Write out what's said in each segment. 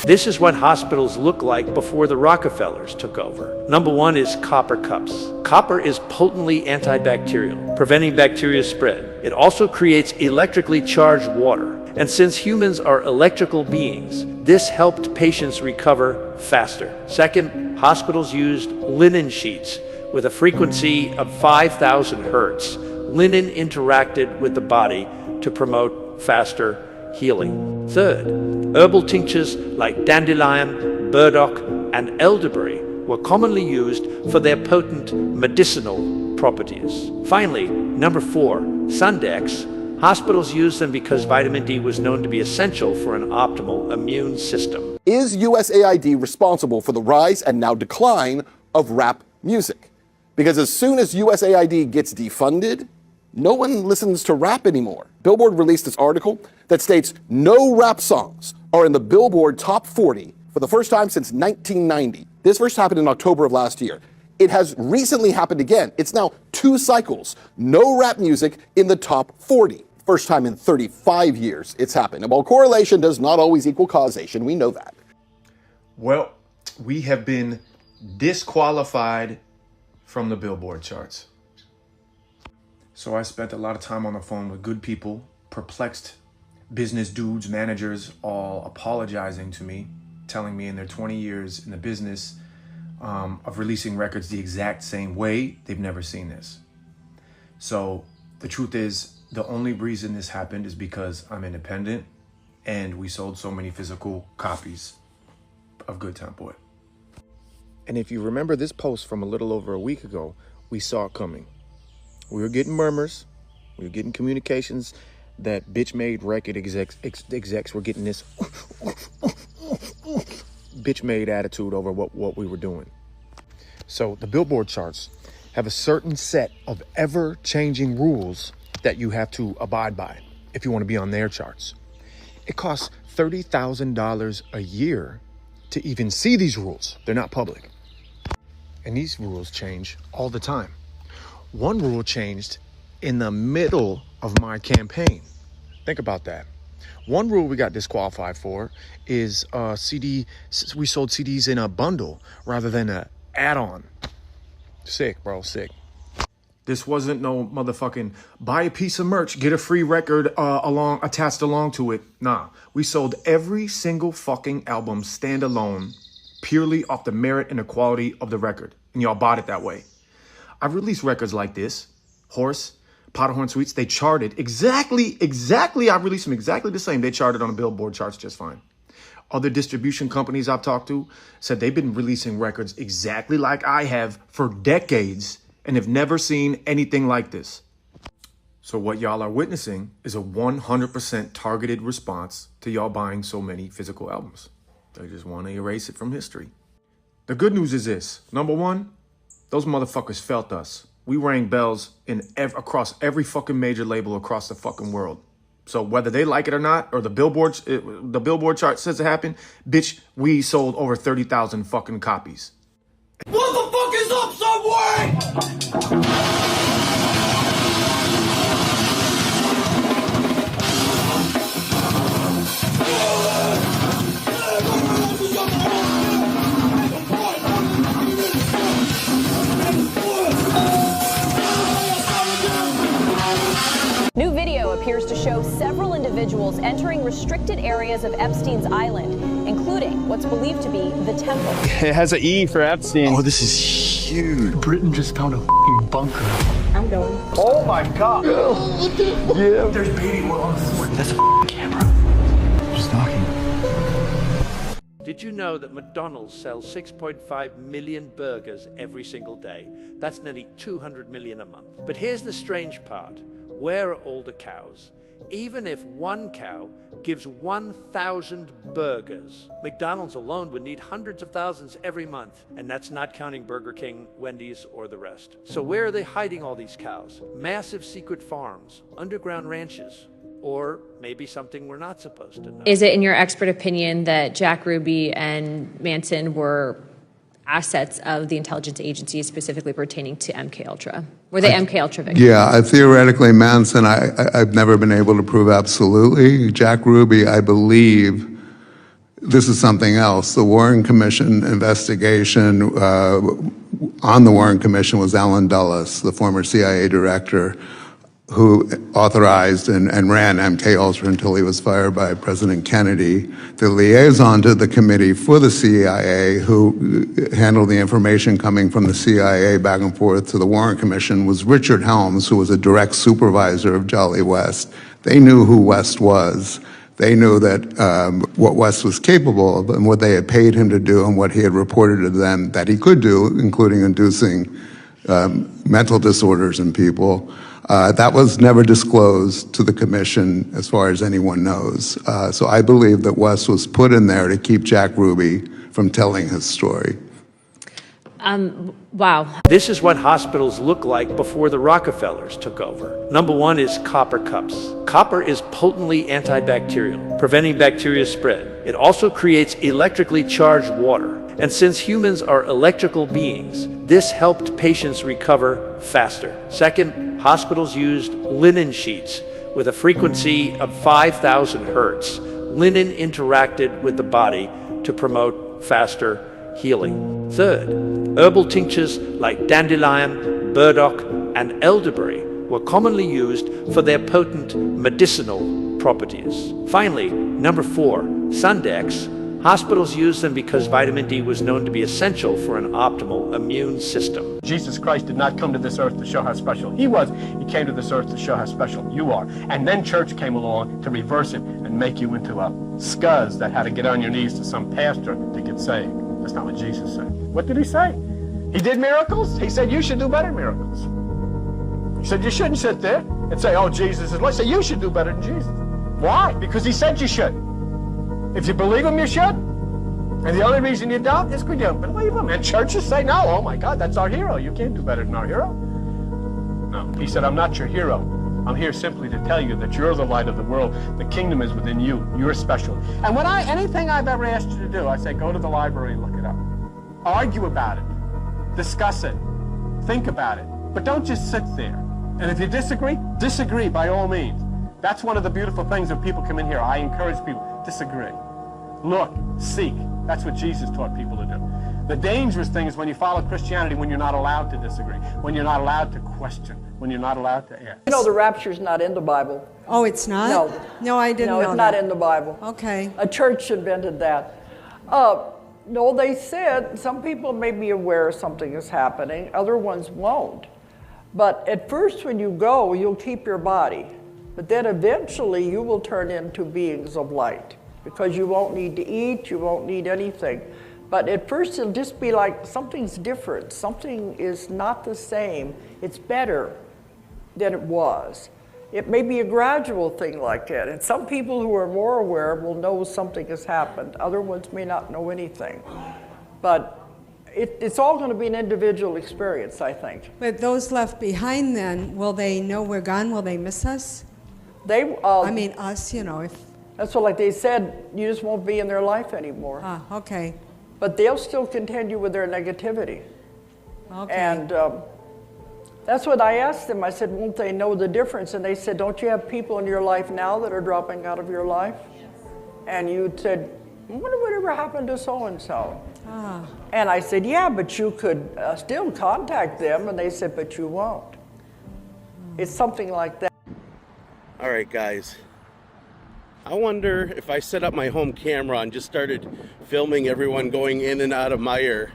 This is what hospitals look like before the Rockefellers took over. Number one is copper cups. Copper is potently antibacterial, preventing bacteria spread. It also creates electrically charged water. And since humans are electrical beings, this helped patients recover faster. Second, hospitals used linen sheets with a frequency of 5,000 hertz. Linen interacted with the body to promote faster healing. Third, herbal tinctures like dandelion, burdock, and elderberry were commonly used for their potent medicinal properties. Finally, number four, Sundex. Hospitals used them because vitamin D was known to be essential for an optimal immune system. Is USAID responsible for the rise and now decline of rap music? Because as soon as USAID gets defunded, no one listens to rap anymore. Billboard released this article that states no rap songs are in the Billboard Top 40 for the first time since 1990. This first happened in October of last year. It has recently happened again. It's now 2 cycles. No rap music in the top 40. First time in 35 years it's happened. And while correlation does not always equal causation, we know that. Well, we have been disqualified from the Billboard charts. So I spent a lot of time on the phone with good people, perplexed business dudes, managers, all apologizing to me, telling me in their 20 years in the business of releasing records the exact same way, they've never seen this. So the truth is, the only reason this happened is because I'm independent and we sold so many physical copies of Good Time Boy. And if you remember this post from a little over a week ago, we saw it coming. We were getting murmurs. We were getting communications that bitch-made record execs were getting this bitch-made attitude over what we were doing. So the Billboard charts have a certain set of ever-changing rules that you have to abide by if you want to be on their charts. It costs $30,000 a year to even see these rules. They're not public. And these rules change all the time. One rule changed in the middle of my campaign. Think about that. One rule we got disqualified for is we sold CDs in a bundle rather than an add-on. Sick, bro, sick. This wasn't no motherfucking buy a piece of merch, get a free record attached along to it. Nah, we sold every single fucking album standalone purely off the merit and the quality of the record. And y'all bought it that way. I've released records like this, Horse, Powderhorn Suites. They charted exactly. I released them exactly the same. They charted on the Billboard charts just fine. Other distribution companies I've talked to said they've been releasing records exactly like I have for decades and have never seen anything like this. So what y'all are witnessing is a 100% targeted response to y'all buying so many physical albums. They just want to erase it from history. The good news is this. Number one, those motherfuckers felt us. We rang bells across every fucking major label across the fucking world. So whether they like it or not, or the Billboard chart says it happened, bitch, we sold over 30,000 fucking copies. What the fuck is up, Subway? New video appears to show several individuals entering restricted areas of Epstein's island, including what's believed to be the temple. It has an E for Epstein. Oh, this is huge. Britain just found a f***ing bunker. I'm going. Oh my God. Yeah. There's baby oil on the floor. That's a f***ing camera. Just knocking. Did you know that McDonald's sells 6.5 million burgers every single day? That's nearly 200 million a month. But here's the strange part. Where are all the cows? Even if one cow gives 1,000 burgers, McDonald's alone would need hundreds of thousands every month. And that's not counting Burger King, Wendy's, or the rest. So where are they hiding all these cows? Massive secret farms, underground ranches, or maybe something we're not supposed to know. Is it in your expert opinion that Jack Ruby and Manson were assets of the intelligence agencies specifically pertaining to MKUltra? Were they MKUltra victims? Yeah, theoretically, Manson, I've never been able to prove absolutely. Jack Ruby, I believe, this is something else. The Warren Commission investigation, on the Warren Commission was Alan Dulles, the former CIA director, who authorized and ran MKUltra until he was fired by President Kennedy. The liaison to the committee for the CIA, who handled the information coming from the CIA back and forth to the Warren Commission, was Richard Helms, who was a direct supervisor of Jolly West. They knew who West was. They knew that what West was capable of and what they had paid him to do and what he had reported to them that he could do, including inducing mental disorders in people. That was never disclosed to the commission as far as anyone knows. So I believe that West was put in there to keep Jack Ruby from telling his story. Wow. This is what hospitals look like before the Rockefellers took over. Number one is copper cups. Copper is potently antibacterial, preventing bacteria spread. It also creates electrically charged water. And since humans are electrical beings, this helped patients recover faster. Second, hospitals used linen sheets with a frequency of 5,000 hertz. Linen interacted with the body to promote faster healing. Third, herbal tinctures like dandelion, burdock, and elderberry were commonly used for their potent medicinal properties. Finally, number four, Sundex. Hospitals used them because vitamin D was known to be essential for an optimal immune system. Jesus Christ did not come to this earth to show how special he was. He came to this earth to show how special you are. And then church came along to reverse it and make you into a scuzz that had to get on your knees to some pastor to get saved. That's not what Jesus said. What did he say? He did miracles? He said you should do better miracles. He said you shouldn't sit there and say, oh, Jesus is Lord. He said you should do better than Jesus. Why? Because he said you should. If you believe him, you should. And the only reason you don't is because you don't believe him. And churches say, no, oh my God, that's our hero. You can't do better than our hero. No, he said, I'm not your hero. I'm here simply to tell you that you're the light of the world. The kingdom is within you. You're special. And when anything I've ever asked you to do, I say, go to the library and look it up. Argue about it. Discuss it. Think about it. But don't just sit there. And if you disagree by all means. That's one of the beautiful things when people come in here. I encourage people, disagree. Look, seek. That's what Jesus taught people to do. The dangerous thing is when you follow Christianity, when you're not allowed to disagree, when you're not allowed to question, when you're not allowed to ask. You know, the rapture's not in the Bible. Oh, it's not? No. No, I didn't know No, it's not in the Bible. Okay. A church invented that. No, they said some people may be aware something is happening, other ones won't. But at first when you go, you'll keep your body. But then eventually you will turn into beings of light because you won't need to eat, you won't need anything. But at first it'll just be like something's different. Something is not the same. It's better than it was. It may be a gradual thing like that. And some people who are more aware will know something has happened. Other ones may not know anything. But it's all going to be an individual experience, I think. But those left behind then, will they know we're gone? Will they miss us? I mean, us, you know, if... That's what, like they said, you just won't be in their life anymore. Ah, okay. But they'll still continue with their negativity. Okay. And that's what I asked them. I said, won't they know the difference? And they said, don't you have people in your life now that are dropping out of your life? Yes. And you said, I wonder whatever happened to so-and-so. Ah. And I said, yeah, but you could still contact them. And they said, but you won't. It's something like that. All right, guys. I wonder if I set up my home camera and just started filming everyone going in and out of Meyer,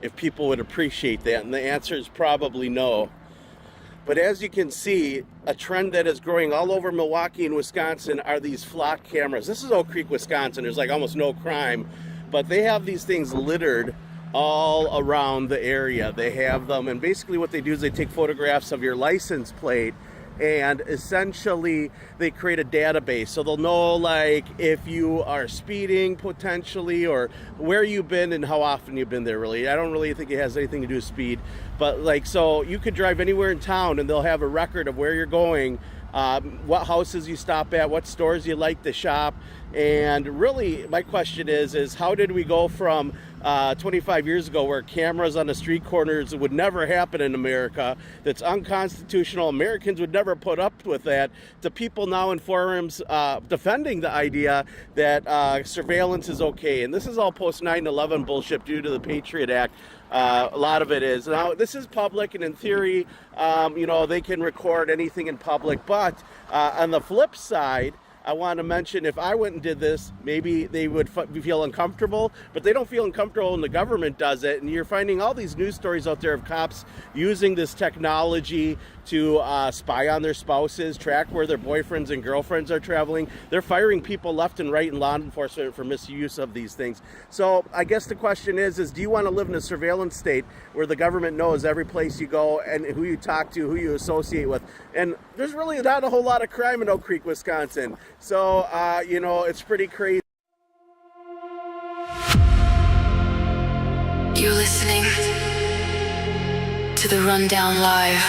if people would appreciate that. And the answer is probably no. But as you can see, a trend that is growing all over Milwaukee and Wisconsin are these flock cameras. This is Oak Creek, Wisconsin. There's like almost no crime, but they have these things littered all around the area. They have them, and basically what they do is they take photographs of your license plate, and essentially they create a database, so they'll know like if you are speeding potentially, or where you've been and how often you've been there. Really, I don't really think it has anything to do with speed, but like, so you could drive anywhere in town and they'll have a record of where you're going, what houses you stop at, what stores you like to shop. And really my question is how did we go from 25 years ago, where cameras on the street corners would never happen in America, that's unconstitutional. Americans would never put up with that, to people now in forums defending the idea that surveillance is okay. And this is all post 9/11 bullshit due to the Patriot Act. A lot of it is. Now, this is public, and in theory, they can record anything in public. But on the flip side, I want to mention, if I went and did this, maybe they would feel uncomfortable, but they don't feel uncomfortable when the government does it. And you're finding all these news stories out there of cops using this technology to spy on their spouses, track where their boyfriends and girlfriends are traveling. They're firing people left and right in law enforcement for misuse of these things. So I guess the question is do you want to live in a surveillance state where the government knows every place you go and who you talk to, who you associate with? And there's really not a whole lot of crime in Oak Creek, Wisconsin. So, it's pretty crazy. You're listening to The Rundown Live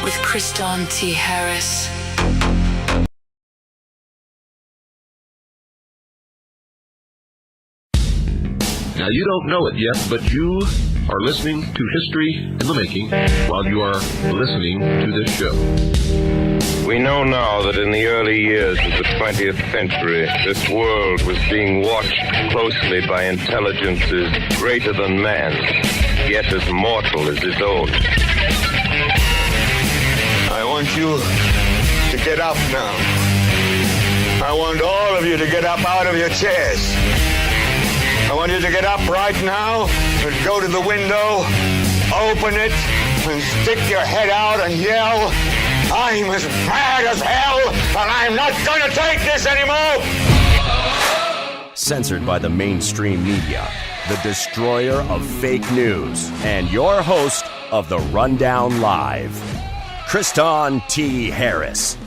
with Kriston T. Harris. Now, you don't know it yet, but you are listening to History in the Making while you are listening to this show. We know now that in the early years of the 20th century, this world was being watched closely by intelligences greater than man, yet as mortal as his own. I want you to get up now. I want all of you to get up out of your chairs. I want you to get up right now and go to the window, open it, and stick your head out and yell, "I'm as mad as hell, and I'm not going to take this anymore!" Censored by the mainstream media, the destroyer of fake news, and your host of The Rundown Live, Kriston T. Harris.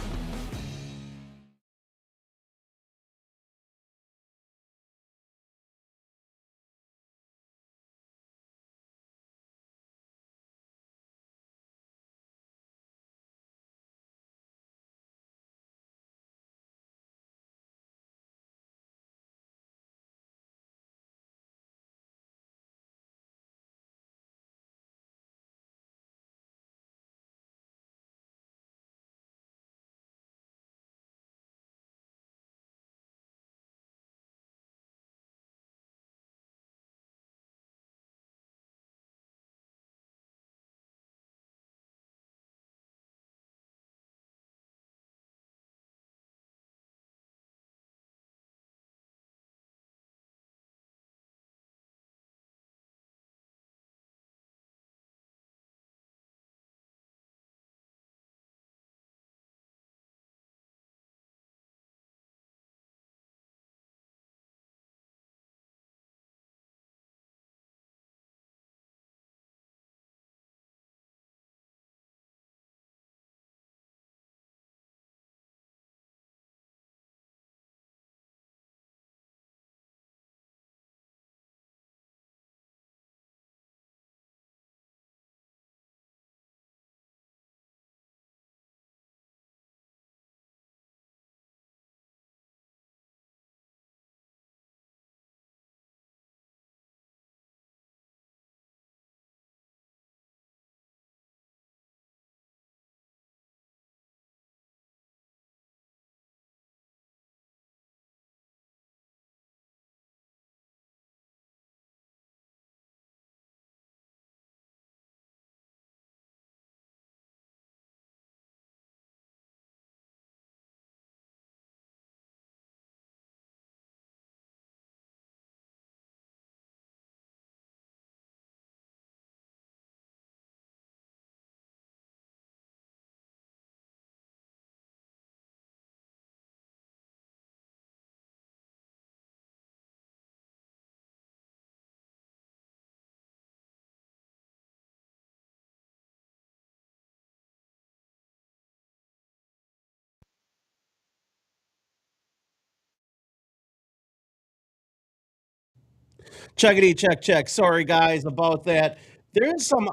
Checkity check check. Sorry guys about that. There's some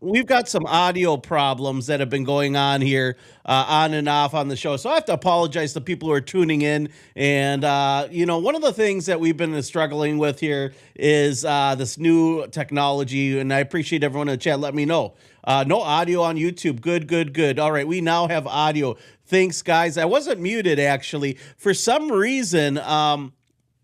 we've got some audio problems that have been going on here, on and off on the show. So I have to apologize to people who are tuning in. And, one of the things that we've been struggling with here is this new technology. And I appreciate everyone in the chat. Let me know. No audio on YouTube. Good. All right. We now have audio. Thanks, guys. I wasn't muted, actually. For some reason,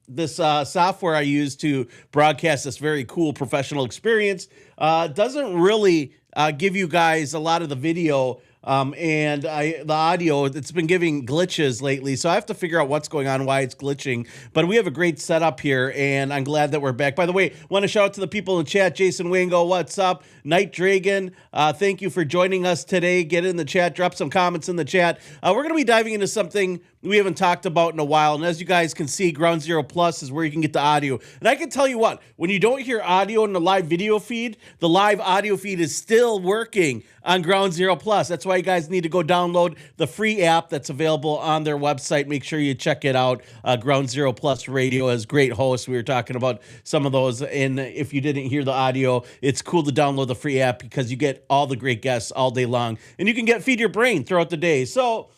this software I use to broadcast this very cool professional experience doesn't really give you guys a lot of the video and the audio. It's been giving glitches lately, so I have to figure out what's going on, why it's glitching. But we have a great setup here, and I'm glad that we're back. By the way, want to shout out to the people in the chat. Jason Wingo, what's up? Night Dragon, thank you for joining us today. Get in the chat, drop some comments in the chat. We're going to be diving into something we haven't talked about in a while, and as you guys can see, Ground Zero Plus is where you can get the audio. And I can tell you what, when you don't hear audio in the live video feed, the live audio feed is still working on Ground Zero Plus. That's why you guys need to go download the free app that's available on their website. Make sure you check it out. Ground Zero Plus Radio has great hosts. We were talking about some of those, and if you didn't hear the audio, it's cool to download the free app because you get all the great guests all day long, and you can feed your brain throughout the day. So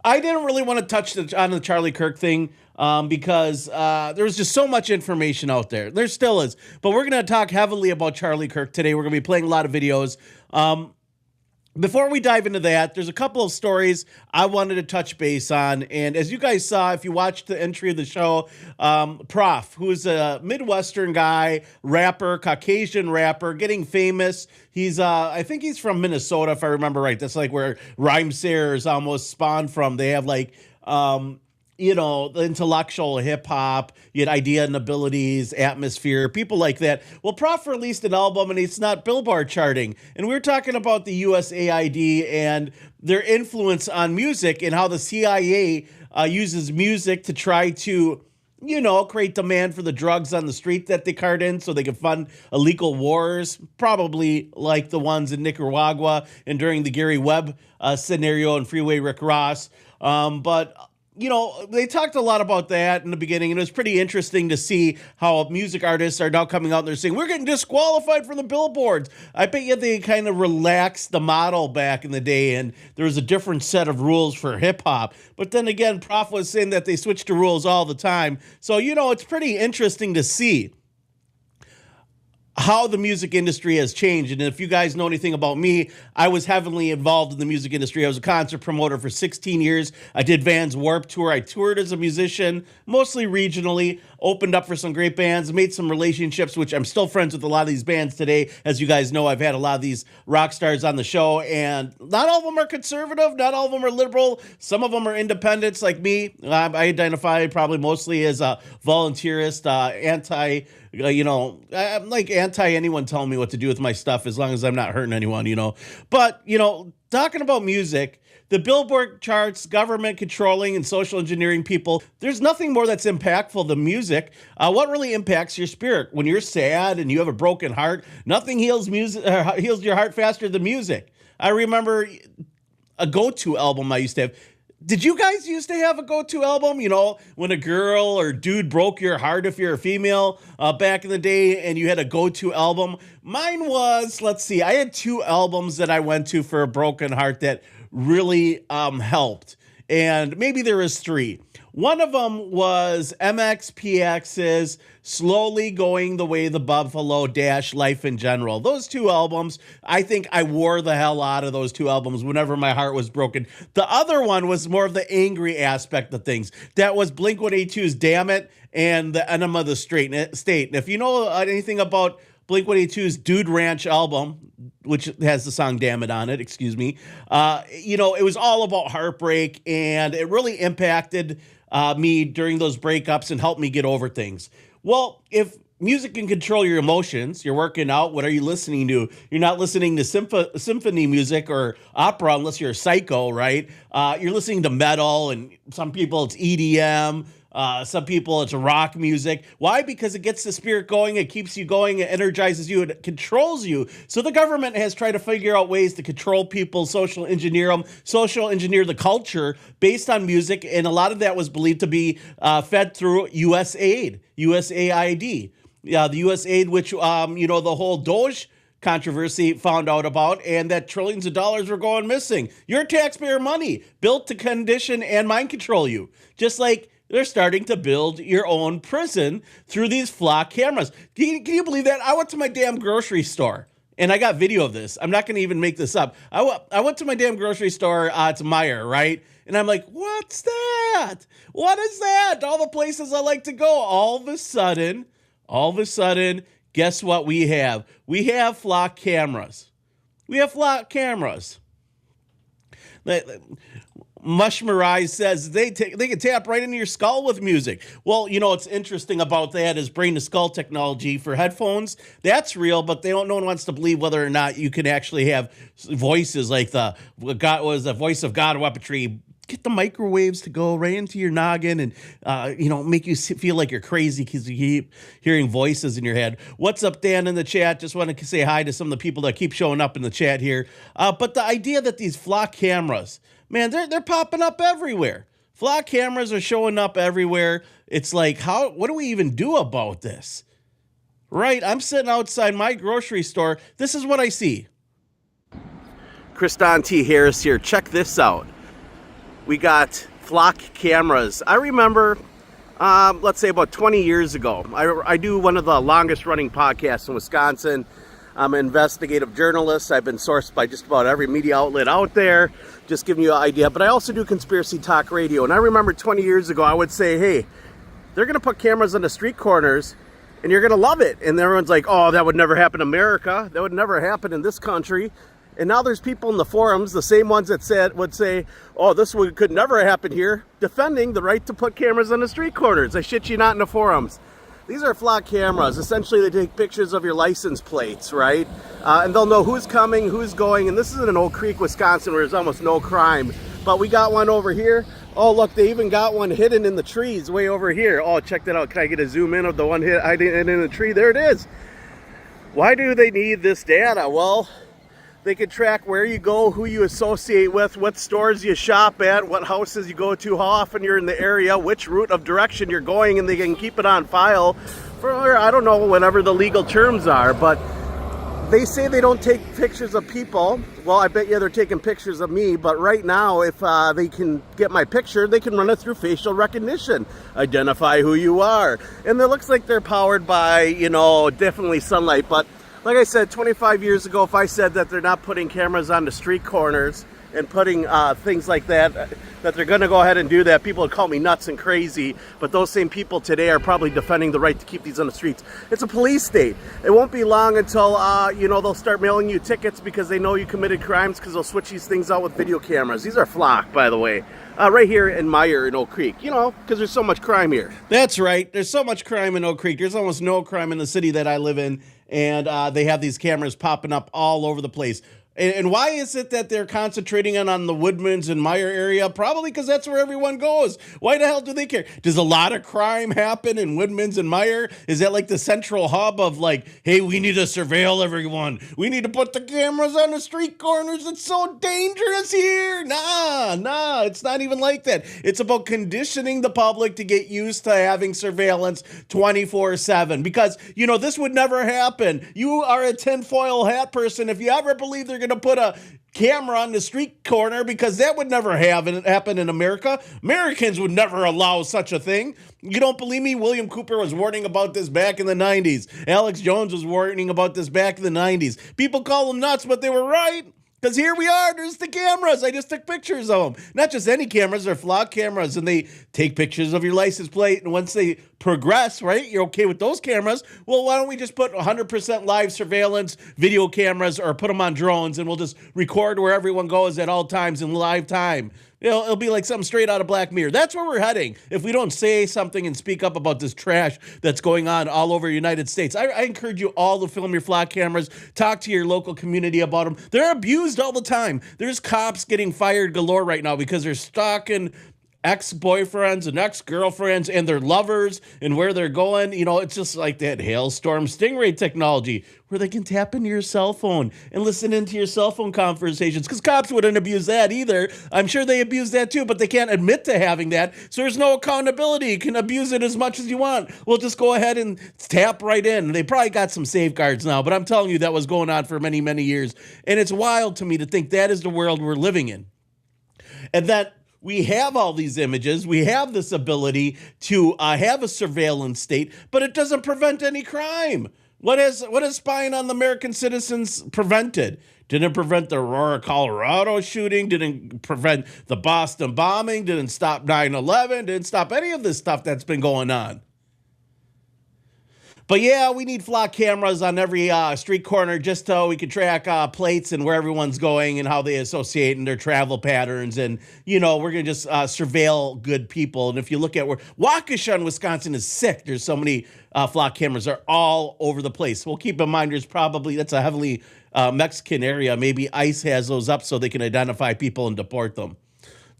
I didn't really want to touch on the Charlie Kirk thing because there's just so much information out there. There still is. But we're going to talk heavily about Charlie Kirk today. We're going to be playing a lot of videos. Before we dive into that, there's a couple of stories I wanted to touch base on. And as you guys saw, if you watched the entry of the show, Prof, who is a Midwestern guy, rapper, Caucasian rapper, getting famous. He's, I think he's from Minnesota, if I remember right. That's like where Rhymesayers is almost spawned from. They have like, the intellectual hip hop, you had Idea and Abilities, Atmosphere, people like that. Well, Prof released an album and it's not Billboard charting. And we were talking about the USAID and their influence on music and how the CIA uses music to try to, create demand for the drugs on the street that they cart in so they can fund illegal wars, probably like the ones in Nicaragua and during the Gary Webb scenario and Freeway Rick Ross. But they talked a lot about that in the beginning, and it was pretty interesting to see how music artists are now coming out and they're saying, we're getting disqualified from the billboards. I bet you they kind of relaxed the model back in the day, and there was a different set of rules for hip-hop. But then again, Prof was saying that they switch to rules all the time. So, it's pretty interesting to see how the music industry has changed. And if you guys know anything about me, I was heavily involved in the music industry. I was a concert promoter for 16 years. I did Vans Warped Tour. I toured as a musician, mostly regionally, opened up for some great bands, made some relationships, which I'm still friends with a lot of these bands today. As you guys know, I've had a lot of these rock stars on the show, and not all of them are conservative. Not all of them are liberal. Some of them are independents like me. I identify probably mostly as a volunteerist, I'm like anti anyone telling me what to do with my stuff as long as I'm not hurting anyone, But, talking about music, the Billboard charts, government controlling and social engineering people, there's nothing more that's impactful than music. What really impacts your spirit? When you're sad and you have a broken heart, nothing heals your heart faster than music. I remember a go-to album I used to have. Did you guys used to have a go-to album? When a girl or dude broke your heart if you're a female back in the day and you had a go-to album? Mine was, I had 2 albums that I went to for a broken heart that really helped. And maybe there was 3. One of them was MXPX's Slowly Going the Way the Buffalo - Life in General. Those 2 albums, I think I wore the hell out of those 2 albums whenever my heart was broken. The other one was more of the angry aspect of things. That was Blink-182's Damn It and the Enema of the State. And if you know anything about Blink-182's Dude Ranch album, which has the song Damn It on it, it was all about heartbreak, and it really impacted me during those breakups and helped me get over things. Well, if music can control your emotions, you're working out, what are you listening to? You're not listening to symphony music or opera unless you're a psycho, right? You're listening to metal, and some people it's EDM, some people it's rock music. Why? Because it gets the spirit going, it keeps you going, it energizes you, it controls you. So the government has tried to figure out ways to control people, social engineer them, social engineer the culture based on music, and a lot of that was believed to be fed through USAID. The USAID, which, the whole Doge controversy found out about, and that trillions of dollars were going missing. Your taxpayer money built to condition and mind control you. Just like they're starting to build your own prison through these flock cameras. Can you believe that? I went to my damn grocery store, and I got video of this. I'm not going to even make this up. I went to my damn grocery store, it's Meijer, right? And I'm like, what's that? What is that? All the places I like to go. All of a sudden, guess what we have? We have flock cameras. Mush Mirai says they can tap right into your skull with music. Well, you know what's interesting about that is brain to skull technology for headphones. That's real, but no one wants to believe whether or not you can actually have voices like the voice of God weaponry. Get the microwaves to go right into your noggin and, make you feel like you're crazy because you keep hearing voices in your head. What's up, Dan, in the chat? Just want to say hi to some of the people that keep showing up in the chat here. But the idea that these flock cameras, man, they're popping up everywhere. Flock cameras are showing up everywhere. It's like, what do we even do about this? Right? I'm sitting outside my grocery store. This is what I see. Kriston T. Harris here. Check this out. We got flock cameras. I remember, let's say about 20 years ago, I do one of the longest running podcasts in Wisconsin. I'm an investigative journalist. I've been sourced by just about every media outlet out there, just giving you an idea. But I also do conspiracy talk radio. And I remember 20 years ago, I would say, hey, they're going to put cameras on the street corners and you're going to love it. And everyone's like, oh, that would never happen in America. That would never happen in this country. And now there's people in the forums, the same ones that would say, oh, could never happen here, defending the right to put cameras on the street corners. I shit you not, in the forums. These are flock cameras. Essentially, they take pictures of your license plates, right? And they'll know who's coming, who's going. And this is in Oak Creek, Wisconsin, where there's almost no crime. But we got one over here. Oh, look, they even got one hidden in the trees way over here. Oh, check that out. Can I get a zoom in of the one hidden in the tree? There it is. Why do they need this data? Well, they can track where you go, who you associate with, what stores you shop at, what houses you go to, how often you're in the area, which route of direction you're going, and they can keep it on file for, I don't know, whatever the legal terms are. But they say they don't take pictures of people. Well, I bet you they're taking pictures of me, but right now, if they can get my picture, they can run it through facial recognition, identify who you are. And it looks like they're powered by, definitely sunlight, but like I said, 25 years ago, if I said that they're not putting cameras on the street corners and putting things like that they're going to go ahead and do that, people would call me nuts and crazy. But those same people today are probably defending the right to keep these on the streets. It's a police state. It won't be long until, they'll start mailing you tickets because they know you committed crimes, because they'll switch these things out with video cameras. These are flock, by the way. Right here in Meijer in Oak Creek, because there's so much crime here. That's right. There's so much crime in Oak Creek. There's almost no crime in the city that I live in. And they have these cameras popping up all over the place. And why is it that they're concentrating on the Woodmans and Meijer area? Probably because that's where everyone goes. Why the hell do they care? Does a lot of crime happen in Woodmans and Meijer? Is that like the central hub of like, hey, we need to surveil everyone. We need to put the cameras on the street corners. It's so dangerous here. Nah, it's not even like that. It's about conditioning the public to get used to having surveillance 24/7. Because, this would never happen. You are a tinfoil hat person. If you ever believe they're going to put a camera on the street corner, because that would never happen in America. Americans would never allow such a thing. You don't believe me? William Cooper was warning about this back in the 90s. Alex Jones was warning about this back in the 90s. People call them nuts, but they were right. Because here we are, there's the cameras. I just took pictures of them. Not just any cameras, they're flock cameras, and they take pictures of your license plate. And once they progress, right, you're okay with those cameras. Well, why don't we just put 100% live surveillance video cameras, or put them on drones, and we'll just record where everyone goes at all times in live time. It'll be like something straight out of Black Mirror. That's where we're heading if we don't say something and speak up about this trash that's going on all over the United States. I encourage you all to film your flock cameras. Talk to your local community about them. They're abused all the time. There's cops getting fired galore right now because they're stalking ex-boyfriends and ex-girlfriends and their lovers and where they're going. You know, it's just like that Hailstorm Stingray technology where they can tap into your cell phone and listen into your cell phone conversations, because cops wouldn't abuse that either. I'm sure they abuse that too, but they can't admit to having that, so there's no accountability. You can abuse it as much as you want. We'll just go ahead and tap right in. They probably got some safeguards now, but I'm telling you, that was going on for many, many years, and it's wild to me to think that is the world we're living in. And that we have all these images, we have this ability to have a surveillance state, but it doesn't prevent any crime. What is spying on the American citizens prevented? Didn't prevent the Aurora, Colorado shooting, didn't prevent the Boston bombing, didn't stop 9/11, didn't stop any of this stuff that's been going on. But yeah, we need flock cameras on every street corner just so we can track plates and where everyone's going and how they associate and their travel patterns. And, you know, we're going to just surveil good people. And if you look at where Waukesha, Wisconsin is sick, there's so many flock cameras. They're all over the place. Well, keep in mind, that's a heavily Mexican area. Maybe ICE has those up so they can identify people and deport them.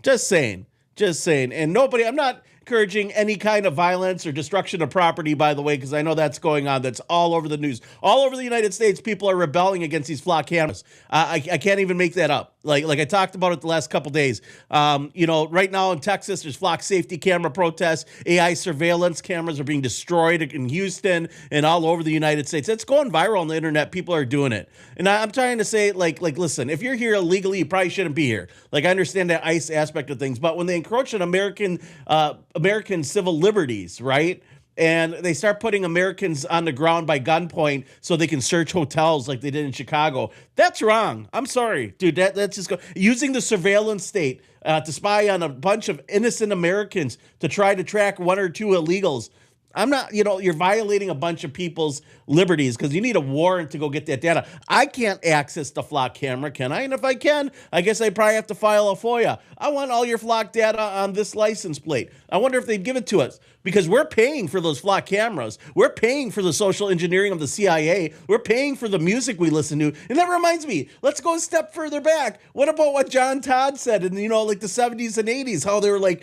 Just saying. And I'm not encouraging any kind of violence or destruction of property, by the way, because I know that's going on. That's all over the news. All over the United States, people are rebelling against these flock cameras. I can't even make that up. Like I talked about it the last couple days. Right now in Texas, there's flock safety camera protests. AI surveillance cameras are being destroyed in Houston and all over the United States. It's going viral on the internet. People are doing it. And I'm trying to say, listen, if you're here illegally, you probably shouldn't be here. I understand that ICE aspect of things, but when they encroach on American civil liberties, right? And they start putting Americans on the ground by gunpoint so they can search hotels like they did in Chicago. That's wrong. I'm sorry, dude. That's just using the surveillance state to spy on a bunch of innocent Americans to try to track one or two illegals. I'm not, you're violating a bunch of people's liberties because you need a warrant to go get that data. I can't access the flock camera, can I? And if I can, I guess I probably have to file a FOIA. I want all your flock data on this license plate. I wonder if they'd give it to us because we're paying for those flock cameras. We're paying for the social engineering of the CIA. We're paying for the music we listen to. And that reminds me, let's go a step further back. What about what John Todd said in, the 70s and 80s, how they were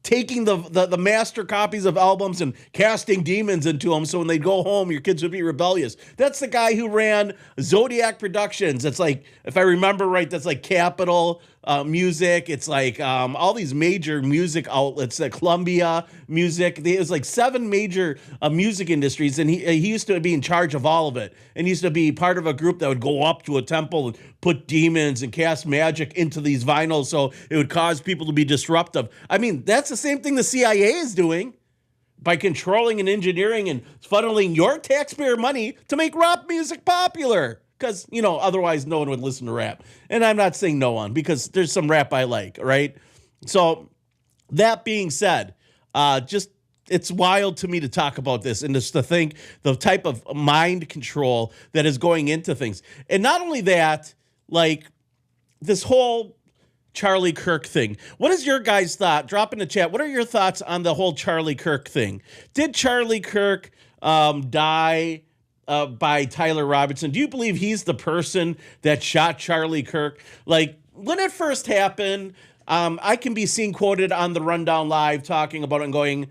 taking the master copies of albums and casting demons into them so when they go home, your kids would be rebellious. That's the guy who ran Zodiac Productions. It's if I remember right, that's Capitol Music. It's all these major music outlets, Columbia Music. There's 7 major music industries, and he used to be in charge of all of it. And he used to be part of a group that would go up to a temple and put demons and cast magic into these vinyls so it would cause people to be disruptive. I mean, that's the same thing the CIA is doing by controlling and engineering and funneling your taxpayer money to make rap music popular. Because, otherwise no one would listen to rap. And I'm not saying no one, because there's some rap I like, right? So that being said, it's wild to me to talk about this and just to think the type of mind control that is going into things. And not only that, this whole Charlie Kirk thing. What is your guys' thought? Drop in the chat. What are your thoughts on the whole Charlie Kirk thing? Did Charlie Kirk die by Tyler Robinson? Do you believe he's the person that shot Charlie Kirk? When it first happened, I can be seen quoted on the Rundown Live talking about it and going,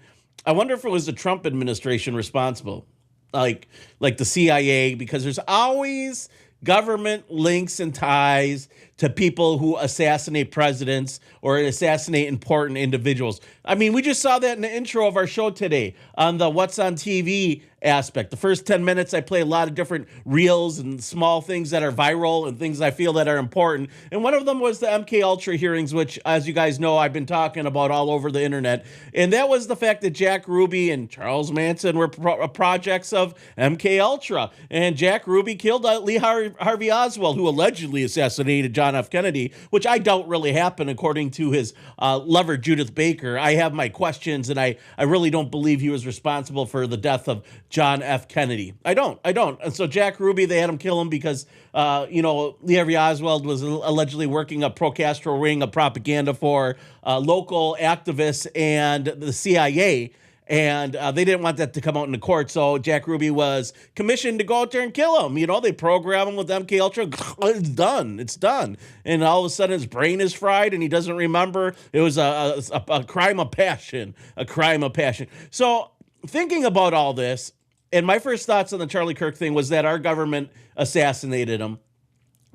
I wonder if it was the Trump administration responsible, like the CIA, because there's always government links and ties to people who assassinate presidents or assassinate important individuals. I mean, we just saw that in the intro of our show today on the What's on TV aspect. The first 10 minutes, I play a lot of different reels and small things that are viral and things I feel that are important. And one of them was the MK Ultra hearings, which, as you guys know, I've been talking about all over the internet. And that was the fact that Jack Ruby and Charles Manson were projects of MK Ultra. And Jack Ruby killed Lee Harvey Oswald, who allegedly assassinated John F. Kennedy, which I doubt really happened, according to his lover, Judith Baker. I have my questions, and I really don't believe he was responsible for the death of John F. Kennedy. I don't. And so Jack Ruby, they had him kill him because, Lee Harvey Oswald was allegedly working a pro-Castro ring of propaganda for local activists and the CIA. And they didn't want that to come out in the court, so Jack Ruby was commissioned to go out there and kill him. You know, they program him with MK Ultra. It's done. It's done. And all of a sudden, his brain is fried, and he doesn't remember. It was a crime of passion. A crime of passion. So, thinking about all this, and my first thoughts on the Charlie Kirk thing was that our government assassinated him,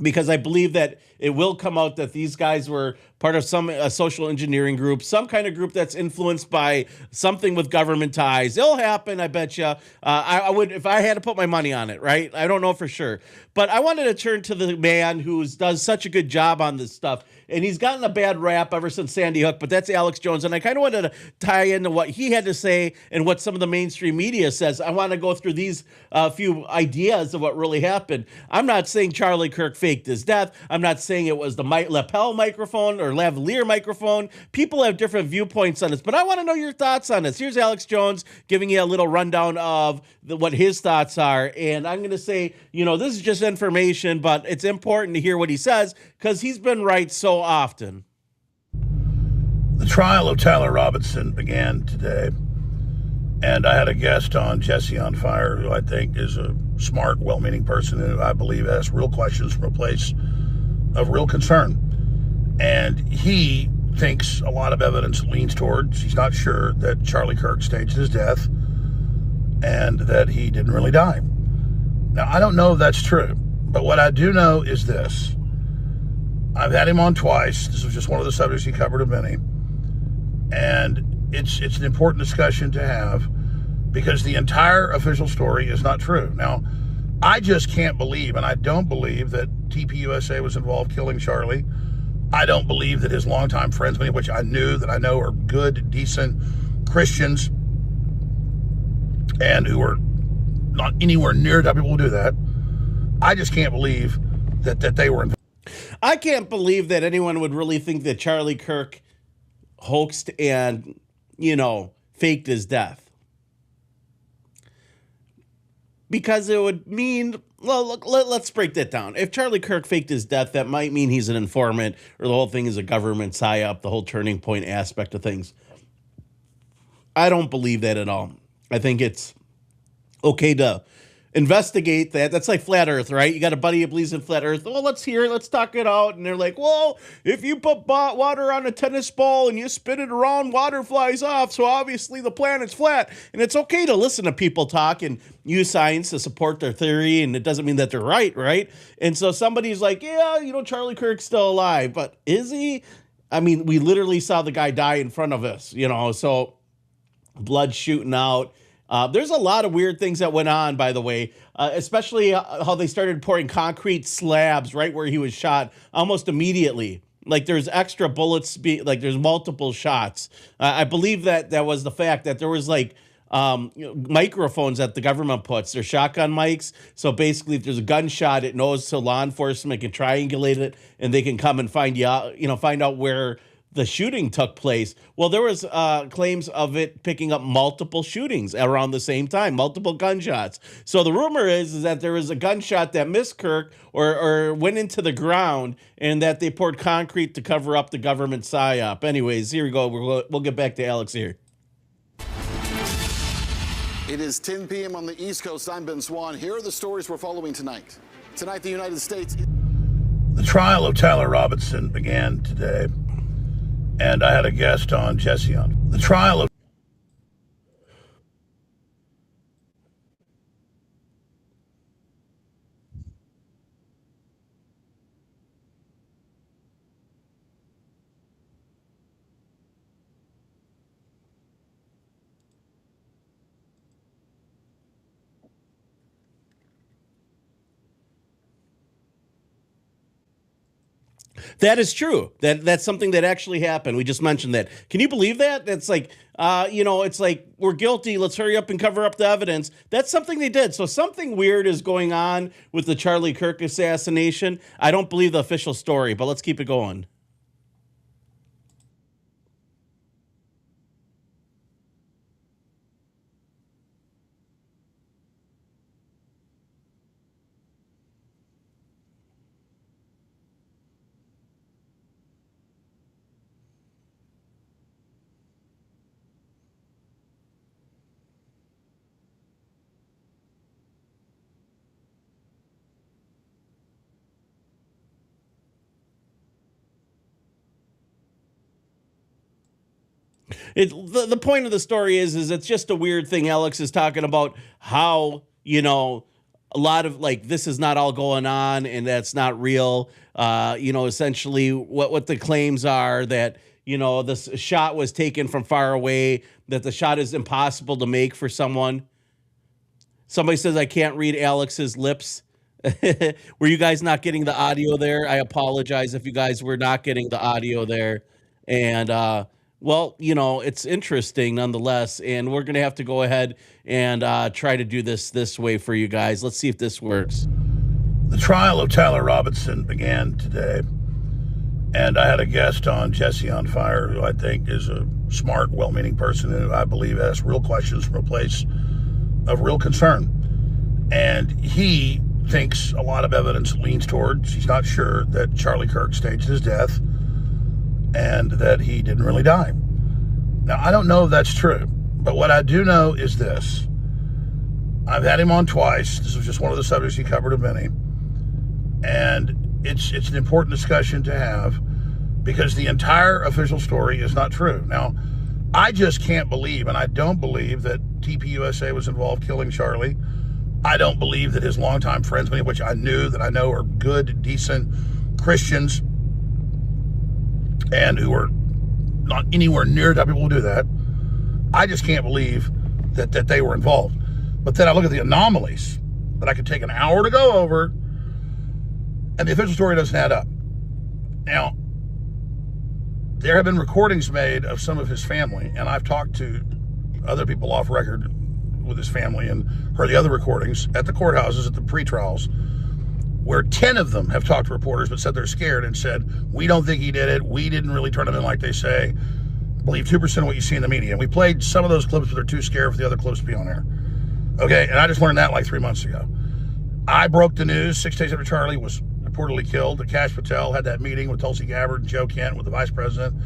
because I believe that it will come out that these guys were part of some social engineering group, some kind of group that's influenced by something with government ties. It'll happen, I bet you. I would, if I had to put my money on it, right? I don't know for sure. But I wanted to turn to the man who does such a good job on this stuff. And he's gotten a bad rap ever since Sandy Hook, but that's Alex Jones. And I kind of wanted to tie into what he had to say and what some of the mainstream media says. I want to go through these few ideas of what really happened. I'm not saying Charlie Kirk faked his death. I'm not saying it was the lapel microphone or lavalier microphone. People have different viewpoints on this, but I want to know your thoughts on this. Here's Alex Jones giving you a little rundown of what his thoughts are. And I'm going to say, you know, this is just information, but it's important to hear what he says because he's been right so often. The trial of Tyler Robinson began today, and I had a guest on, Jesse on Fire, who I think is a smart, well-meaning person who I believe asks real questions from a place of real concern. And he thinks a lot of evidence leans towards, he's not sure that Charlie Kirk staged his death and that he didn't really die. Now, I don't know if that's true, but what I do know is this. I've had him on twice. This was just one of the subjects he covered of many. And it's an important discussion to have because the entire official story is not true. Now, I just can't believe, and I don't believe that TPUSA was involved killing Charlie. I don't believe that his longtime friends, many of which I know are good, decent Christians and who are not anywhere near the people who do that. I just can't believe that they were involved. I can't believe that anyone would really think that Charlie Kirk hoaxed and, you know, faked his death. Because it would mean, well, look, let's break that down. If Charlie Kirk faked his death, that might mean he's an informant or the whole thing is a government psyop, the whole turning point aspect of things. I don't believe that at all. I think it's okay to investigate that. That's like flat earth, right? You got a buddy who believes in flat earth. Well, let's talk it out. And they're like, well, if you put water on a tennis ball and you spin it around, water flies off. So obviously the planet's flat. And it's okay to listen to people talk and use science to support their theory. And it doesn't mean that they're right? And so somebody's like, yeah, you know, Charlie Kirk's still alive, but is he? I mean, we literally saw the guy die in front of us, you know, so blood shooting out. There's a lot of weird things that went on, by the way, especially how they started pouring concrete slabs right where he was shot almost immediately. Like there's extra bullets, like there's multiple shots. I believe that was the fact that there was like microphones that the government puts. They're shotgun mics. So basically, if there's a gunshot, it knows so law enforcement can triangulate it and they can come and find out where the shooting took place. Well, there was claims of it picking up multiple shootings around the same time, multiple gunshots. So the rumor is that there was a gunshot that missed Kirk or went into the ground and that they poured concrete to cover up the government psyop. Anyways, here we go. We'll get back to Alex here. It is 10 p.m. on the East Coast. I'm Ben Swan. Here are the stories we're following tonight. Tonight, the United States. The trial of Tyler Robinson began today. And I had a guest on, Jesse on. The trial of That is true. That's something that actually happened. We just mentioned that. Can you believe that? That's like, it's like we're guilty. Let's hurry up and cover up the evidence. That's something they did. So something weird is going on with the Charlie Kirk assassination. I don't believe the official story, but let's keep it going. The point of the story is it's just a weird thing. Alex is talking about how, you know, a lot of like, this is not all going on and that's not real. You know, essentially what the claims are that, you know, this shot was taken from far away, that the shot is impossible to make for someone. Somebody says, I can't read Alex's lips. Were you guys not getting the audio there? I apologize if you guys were not getting the audio there. And, well, you know, it's interesting nonetheless. And we're going to have to go ahead and try to do this way for you guys. Let's see if this works. The trial of Tyler Robinson began today. And I had a guest on, Jesse on Fire, who I think is a smart, well-meaning person who I believe asks real questions from a place of real concern. And he thinks a lot of evidence leans towards, he's not sure, that Charlie Kirk staged his death and that he didn't really die. Now, I don't know if that's true, but what I do know is this. I've had him on twice. This was just one of the subjects he covered of many. And it's an important discussion to have because the entire official story is not true. Now, I just can't believe, and I don't believe, that TPUSA was involved killing Charlie. I don't believe that his longtime friends, many of which I know are good, decent Christians and who are not anywhere near the people who do that. I just can't believe that they were involved. But then I look at the anomalies that I could take an hour to go over, and the official story doesn't add up. Now, there have been recordings made of some of his family, and I've talked to other people off record with his family and heard the other recordings at the courthouses, at the pre-trials, where 10 of them have talked to reporters but said they're scared and said, we don't think he did it. We didn't really turn him in like they say. Believe 2% of what you see in the media. And we played some of those clips, but they're too scared for the other clips to be on air. Okay, and I just learned that like 3 months ago. I broke the news 6 days after Charlie was reportedly killed. That Kash Patel had that meeting with Tulsi Gabbard and Joe Kent, with the vice president,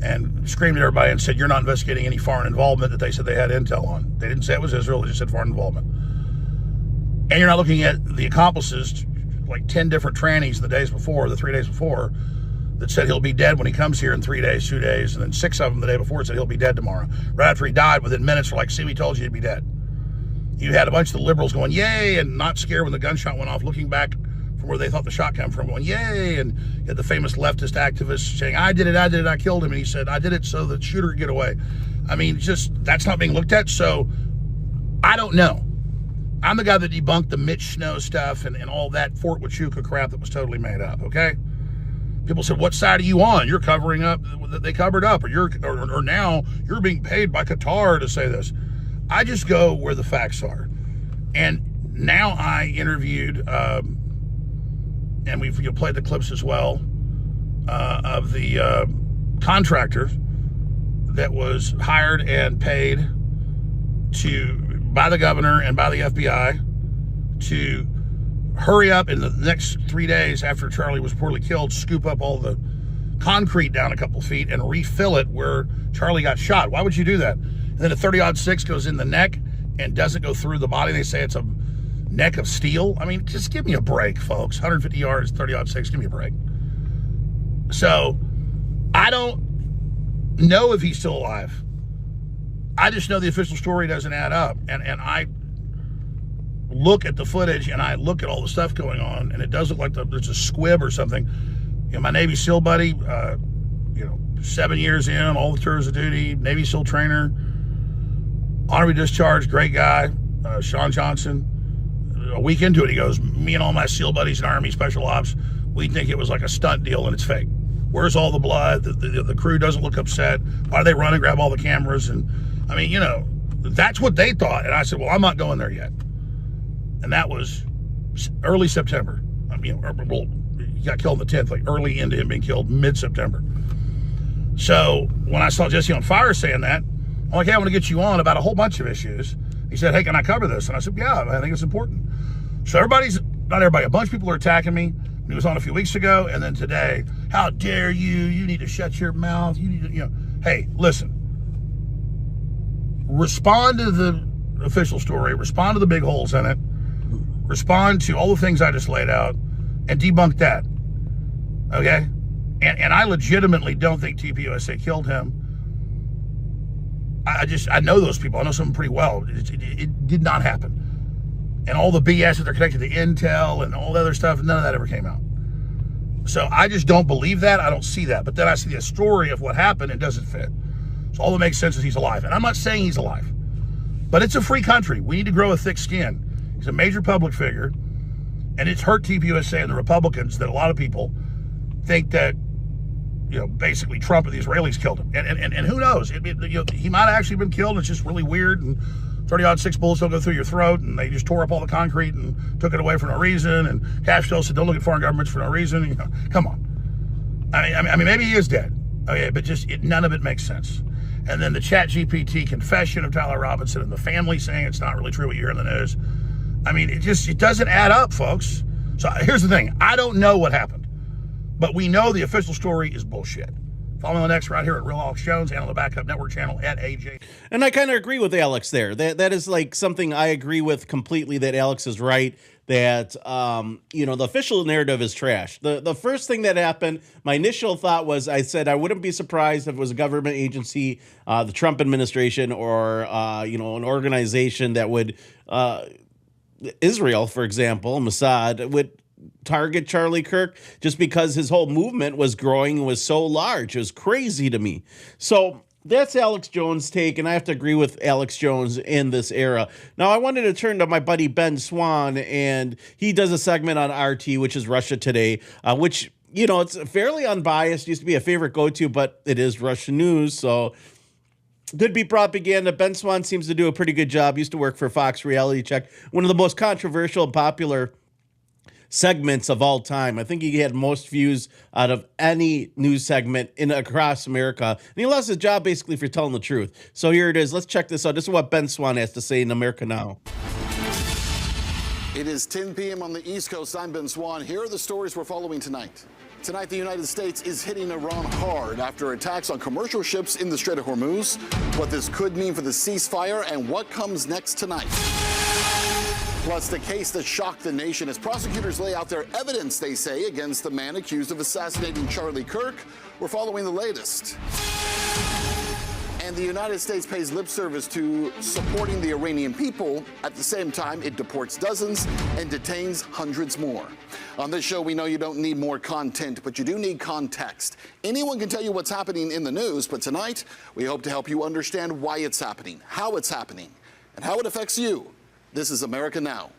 and screamed at everybody and said, you're not investigating any foreign involvement that they said they had intel on. They didn't say it was Israel, they just said foreign involvement. And you're not looking at the accomplices, like 10 different trannies the 3 days before, that said he'll be dead when he comes here in 3 days, 2 days, and then 6 of them the day before said he'll be dead tomorrow. Right after he died, within minutes, were like, see, we told you he'd be dead. You had a bunch of the liberals going, yay, and not scared when the gunshot went off, looking back from where they thought the shot came from, going, yay, and you had the famous leftist activist saying, I did it, I killed him, and he said, I did it so the shooter could get away. I mean, just, that's not being looked at, so I don't know. I'm the guy that debunked the Mitch Snow stuff and all that Fort Huachuca crap that was totally made up, okay? People said, what side are you on? You're covering up, they covered up, or now you're being paid by Qatar to say this. I just go where the facts are. And now I interviewed, and you'll play the clips as well, of the contractor that was hired and paid by the governor and by the FBI to hurry up in the next 3 days after Charlie was poorly killed, scoop up all the concrete down a couple feet and refill it where Charlie got shot. Why would you do that? And then a 30-06 goes in the neck and doesn't go through the body. They say it's a neck of steel. I mean, just give me a break, folks. 150 yards, 30-06, give me a break. So, I don't know if he's still alive. I just know the official story doesn't add up. And I look at the footage and I look at all the stuff going on, and it does look like there's a squib or something. You know, my Navy SEAL buddy, 7 years in, all the tours of duty, Navy SEAL trainer, honorary discharge, great guy, Sean Johnson. A week into it, he goes, me and all my SEAL buddies in Army Special Ops, we think it was like a stunt deal and it's fake. Where's all the blood? The crew doesn't look upset. Why do they run and grab all the cameras? And I mean, that's what they thought. And I said, well, I'm not going there yet. And that was early September. I mean, well, he got killed on the 10th, like early into him being killed mid-September. So when I saw Jesse on Fire saying that, I'm like, hey, I want to get you on about a whole bunch of issues. He said, hey, can I cover this? And I said, yeah, I think it's important. So not everybody, a bunch of people are attacking me. He was on a few weeks ago, and then today, how dare you? You need to shut your mouth. You need to, hey, listen. Respond to the official story. Respond to the big holes in it. Respond to all the things I just laid out and debunk that. Okay? And I legitimately don't think TPUSA killed him. I know those people. I know some pretty well. It did not happen. And all the BS that they're connected to Intel and all the other stuff, none of that ever came out. So I just don't believe that. I don't see that. But then I see the story of what happened and it doesn't fit. So all that makes sense is he's alive. And I'm not saying he's alive. But it's a free country. We need to grow a thick skin. He's a major public figure. And it's hurt TPUSA and the Republicans that a lot of people think that, basically Trump and the Israelis killed him. And who knows? He might have actually been killed. It's just really weird. And 30-06 bullets don't go through your throat. And they just tore up all the concrete and took it away for no reason. And Castro said, don't look at foreign governments for no reason. Come on. I mean, maybe he is dead. Okay, but none of it makes sense. And then the ChatGPT confession of Tyler Robinson and the family saying it's not really true what you hear in the news. I mean, it doesn't add up, folks. So here's the thing. I don't know what happened. But we know the official story is bullshit. Follow me on X right here at Real Alex Jones and on the Backup Network channel at AJ. And I kind of agree with Alex there. That is like something I agree with completely, that Alex is right, that, the official narrative is trash. The first thing that happened, my initial thought was, I said I wouldn't be surprised if it was a government agency, the Trump administration, or, an organization that would, Israel, for example, Mossad, would target Charlie Kirk just because his whole movement was growing and was so large. It was crazy to me. So that's Alex Jones' take, and I have to agree with Alex Jones in this era. Now, I wanted to turn to my buddy Ben Swan, and he does a segment on RT, which is Russia Today, which, it's fairly unbiased, used to be a favorite go-to, but it is Russian news, so could be propaganda. Ben Swan seems to do a pretty good job. Used to work for Fox Reality Check, one of the most controversial and popular segments of all time. I think he had most views out of any news segment across America. And he lost his job basically for telling the truth. So here it is. Let's check this out. This is what Ben Swan has to say in America Now. It is 10 p.m. on the East Coast. I'm Ben Swan. Here are the stories we're following tonight. Tonight, the United States is hitting Iran hard after attacks on commercial ships in the Strait of Hormuz. What this could mean for the ceasefire and what comes next tonight. Plus, the case that shocked the nation as prosecutors lay out their evidence, they say, against the man accused of assassinating Charlie Kirk. We're following the latest. And the United States pays lip service to supporting the Iranian people. At the same time, it deports dozens and detains hundreds more. On this show, we know you don't need more content, but you do need context. Anyone can tell you what's happening in the news, but tonight, we hope to help you understand why it's happening, how it's happening, and how it affects you. This is America Now.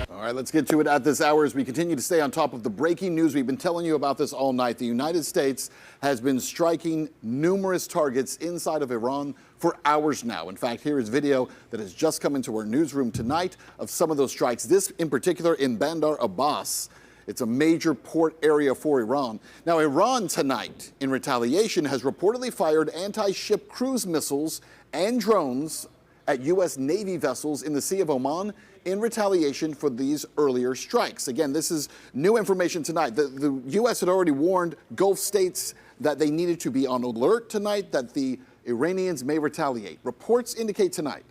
All right, let's get to it at this hour as we continue to stay on top of the breaking news. We've been telling you about this all night. The United States has been striking numerous targets inside of Iran for hours now. In fact, here is video that has just come into our newsroom tonight of some of those strikes. This in particular in Bandar Abbas. It's a major port area for Iran. Now, Iran tonight, in retaliation, has reportedly fired anti-ship cruise missiles and drones at U.S. Navy vessels in the Sea of Oman in retaliation for these earlier strikes. Again, this is new information tonight. The U.S. had already warned Gulf states that they needed to be on alert tonight, that the Iranians may retaliate. Reports indicate tonight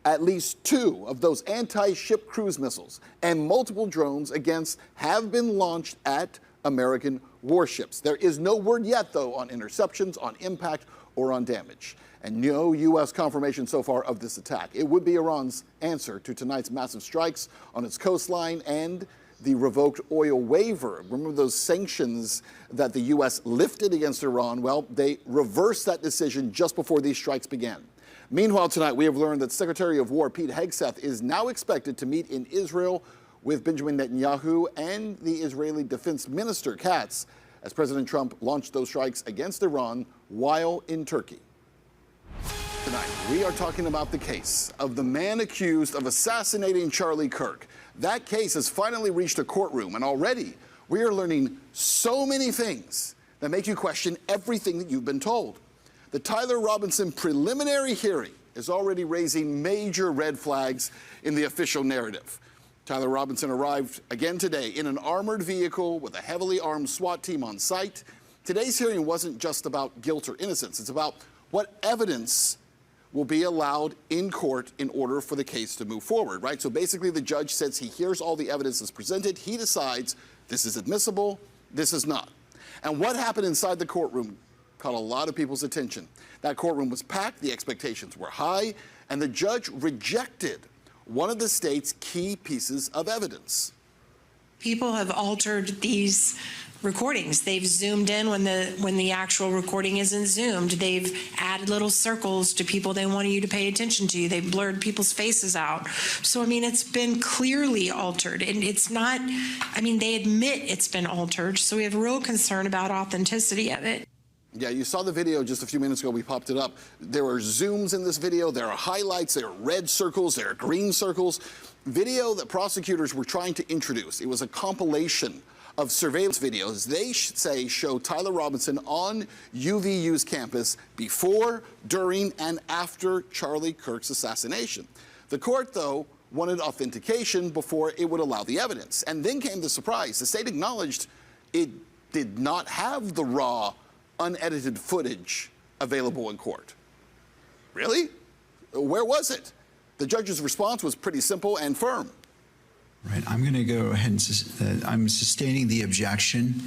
at least 2 of those anti-ship cruise missiles and multiple drones have been launched at American warships. There is no word yet, though, on interceptions, on impact, or on damage. And no U.S. confirmation so far of this attack. It would be Iran's answer to tonight's massive strikes on its coastline and the revoked oil waiver. Remember those sanctions that the U.S. lifted against Iran? Well, they reversed that decision just before these strikes began. Meanwhile, tonight, we have learned that Secretary of War Pete Hegseth is now expected to meet in Israel with Benjamin Netanyahu and the Israeli Defense Minister Katz as President Trump launched those strikes against Iran while in Turkey. Tonight, we are talking about the case of the man accused of assassinating Charlie Kirk. That case has finally reached a courtroom, and already we are learning so many things that make you question everything that you've been told. The Tyler Robinson preliminary hearing is already raising major red flags in the official narrative. Tyler Robinson arrived again today in an armored vehicle with a heavily armed SWAT team on site. Today's hearing wasn't just about guilt or innocence. It's about what evidence will be allowed in court in order for the case to move forward, right? So basically the judge says he hears all the evidence that's presented, he decides this is admissible, this is not. And what happened inside the courtroom caught a lot of people's attention. That courtroom was packed, the expectations were high, and the judge rejected one of the state's key pieces of evidence. People have altered these recordings. They've zoomed in when the actual recording isn't zoomed. They've added little circles to people they want you to pay attention to. They've blurred people's faces out. So, I mean, it's been clearly altered. And it's not, I mean, they admit it's been altered. So we have real concern about authenticity of it. Yeah, you saw the video just a few minutes ago. We popped it up. There are zooms in this video. There are highlights. There are red circles. There are green circles. Video that prosecutors were trying to introduce. It was a compilation of surveillance videos they say show Tyler Robinson on UVU's campus before, during, and after Charlie Kirk's assassination. The court, though, wanted authentication before it would allow the evidence. And then came the surprise. The state acknowledged it did not have the raw, unedited footage available in court. Really? Where was it? The judge's response was pretty simple and firm. Right, I'm going to go ahead and I'm sustaining the objection.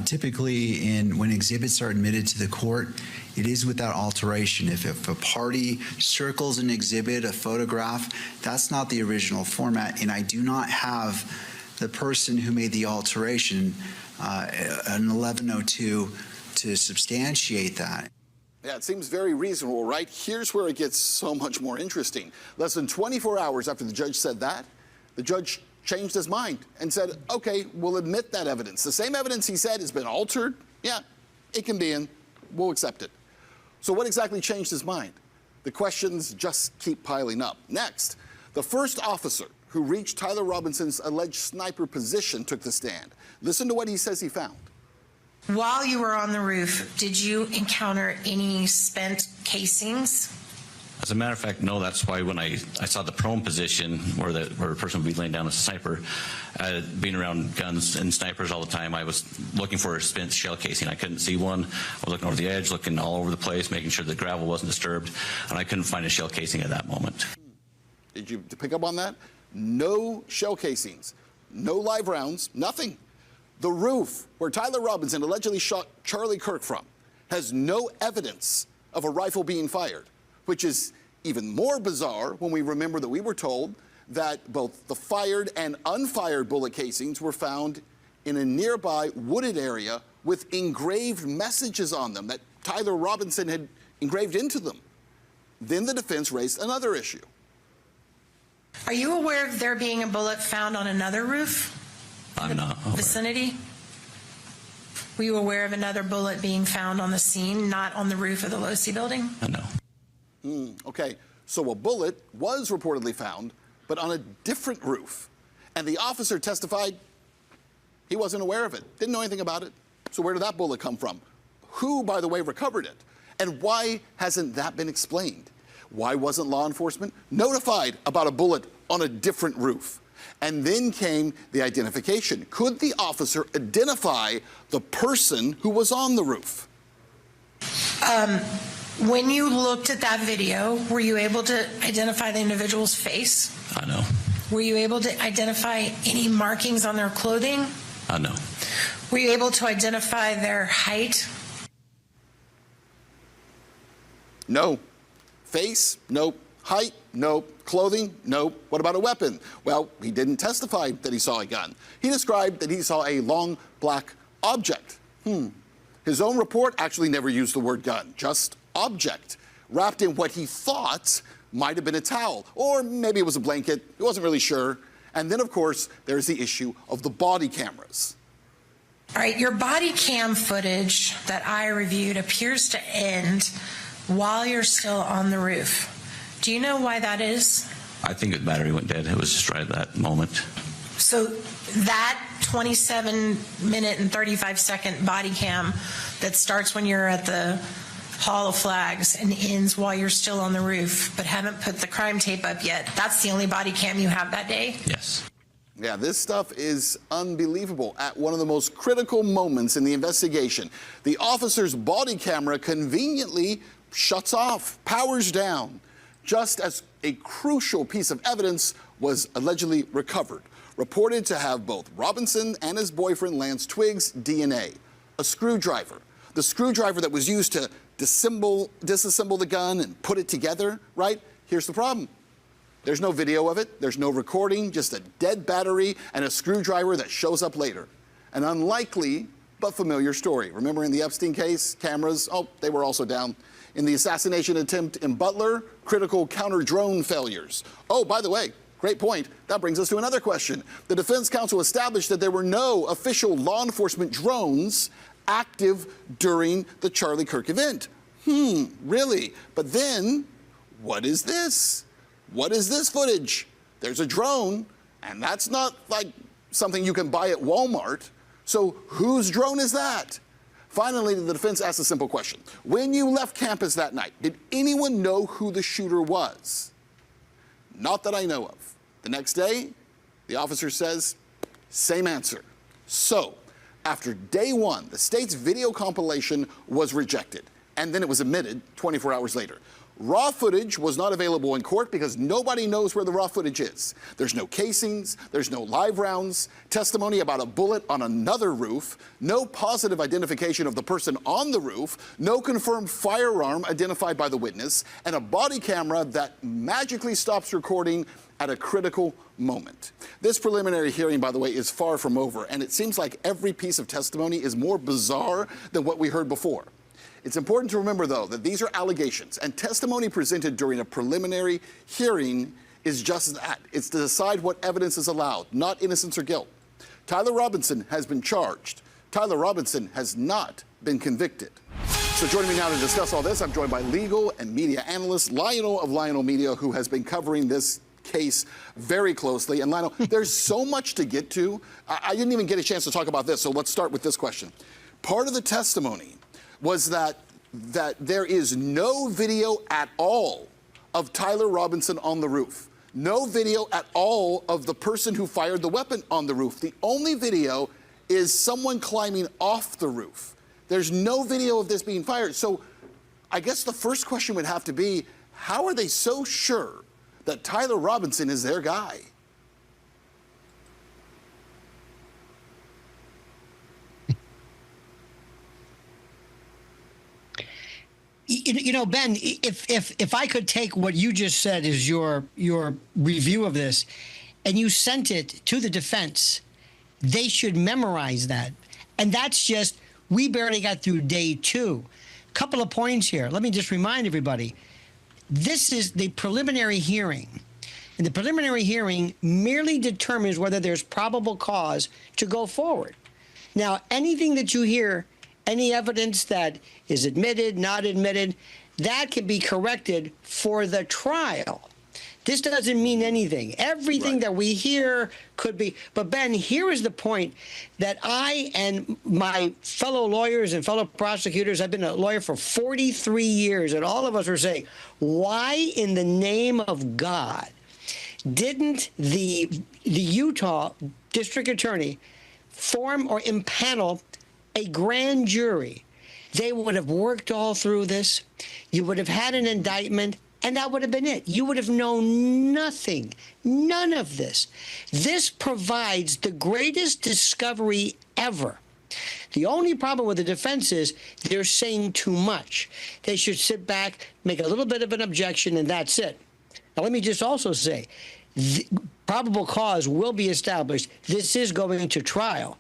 Typically, when exhibits are admitted to the court, it is without alteration. If a party circles an exhibit, a photograph, that's not the original format, and I do not have the person who made the alteration, an 1102, to substantiate that. Yeah, it seems very reasonable, right? Here's where it gets so much more interesting. Less than 24 hours after the judge said that, the judge changed his mind and said, okay, we'll admit that evidence. The same evidence he said has been altered. Yeah, it can be in. We'll accept it. So what exactly changed his mind? The questions just keep piling up. Next, the first officer who reached Tyler Robinson's alleged sniper position took the stand. Listen to what he says he found. While you were on the roof, did you encounter any spent casings? As a matter of fact, no. That's why when I saw the prone position where a person would be laying down as a sniper, being around guns and snipers all the time, I was looking for a spent shell casing. I couldn't see one. I was looking over the edge, looking all over the place, making sure the gravel wasn't disturbed, and I couldn't find a shell casing at that moment. Did you pick up on that? No shell casings, no live rounds, nothing. The roof where Tyler Robinson allegedly shot Charlie Kirk from has no evidence of a rifle being fired, which is even more bizarre when we remember that we were told that both the fired and unfired bullet casings were found in a nearby wooded area with engraved messages on them that Tyler Robinson had engraved into them. Then the defense raised another issue. Are you aware of there being a bullet found on another roof? I'm not aware. Vicinity? Were you aware of another bullet being found on the scene, not on the roof of the Losi building? No. Okay, so a bullet was reportedly found, but on a different roof. And the officer testified he wasn't aware of it, didn't know anything about it. So where did that bullet come from? Who, by the way, recovered it? And why hasn't that been explained? Why wasn't law enforcement notified about a bullet on a different roof? And then came the identification. Could the officer identify the person who was on the roof? When you looked at that video, were you able to identify the individual's face? No. Were you able to identify any markings on their clothing? No. Were you able to identify their height? No. Face? Nope. Height? Nope. Clothing? Nope. What about a weapon? Well, he didn't testify that he saw a gun. He described that he saw a long black object. His own report actually never used the word gun, just object, wrapped in what he thought might have been a towel, or maybe it was a blanket. He wasn't really sure. And then, of course, there's the issue of the body cameras. All right, your body cam footage that I reviewed appears to end while you're still on the roof. Do you know why that is? I think the battery went dead. It was just right at that moment. So that 27-minute and 35-second body cam that starts when you're at the Hall of Flags and ends while you're still on the roof, but haven't put the crime tape up yet, that's the only body cam you have that day? Yes. Yeah, this stuff is unbelievable. At one of the most critical moments in the investigation, the officer's body camera conveniently shuts off, powers down, just as a crucial piece of evidence was allegedly recovered, reported to have both Robinson and his boyfriend Lance Twiggs' DNA, a screwdriver. The screwdriver that was used to disassemble the gun and put it together, right? Here's the problem. There's no video of it, there's no recording, just a dead battery and a screwdriver that shows up later. An unlikely but familiar story. Remember in the Epstein case, cameras, they were also down. In the assassination attempt in Butler, critical counter-drone failures. Oh, by the way, great point. That brings us to another question. The defense counsel established that there were no official law enforcement drones active during the Charlie Kirk event. Really? But then, what is this? What is this footage? There's a drone, and that's not like something you can buy at Walmart. So whose drone is that? Finally, the defense asked a simple question. When you left campus that night, did anyone know who the shooter was? Not that I know of. The next day, the officer says, same answer. So, after day one, the state's video compilation was rejected, and then it was admitted 24 hours later. Raw footage was not available in court because nobody knows where the raw footage is. There's no casings, there's no live rounds, testimony about a bullet on another roof, no positive identification of the person on the roof, no confirmed firearm identified by the witness, and a body camera that magically stops recording at a critical moment. This preliminary hearing, by the way, is far from over, and it seems like every piece of testimony is more bizarre than what we heard before. It's important to remember, though, that these are allegations, and testimony presented during a preliminary hearing is just that. It's to decide what evidence is allowed, not innocence or guilt. Tyler Robinson has been charged. Tyler Robinson has not been convicted. So joining me now to discuss all this, I'm joined by legal and media analyst Lionel of Lionel Media, who has been covering this case very closely. And Lionel, there's so much to get to. I didn't even get a chance to talk about this, so let's start with this question. Part of the testimony was that there is no video at all of Tyler Robinson on the roof. No video at all of the person who fired the weapon on the roof. The only video is someone climbing off the roof. There's no video of this being fired. So I guess the first question would have to be, how are they so sure that Tyler Robinson is their guy? You know, Ben, if I could take what you just said as your review of this, and you sent it to the defense, they should memorize that. And that's just, we barely got through day two. Couple of points here. Let me just remind everybody, this is the preliminary hearing. And the preliminary hearing merely determines whether there's probable cause to go forward. Now, anything that you hear, any evidence that is admitted, not admitted, that can be corrected for the trial. This doesn't mean anything. Everything that we hear could be. But Ben, here is the point that I and my fellow lawyers and fellow prosecutors, I've been a lawyer for 43 years, and all of us are saying, why in the name of God didn't the Utah district attorney form or impanel a grand jury? They would have worked all through this. You would have had an indictment, and that would have been it. You would have known nothing, none of this. This provides the greatest discovery ever. The only problem with the defense is they're saying too much. They should sit back, make a little bit of an objection, and that's it. Now, let me just also say, probable cause will be established. This is going to trial.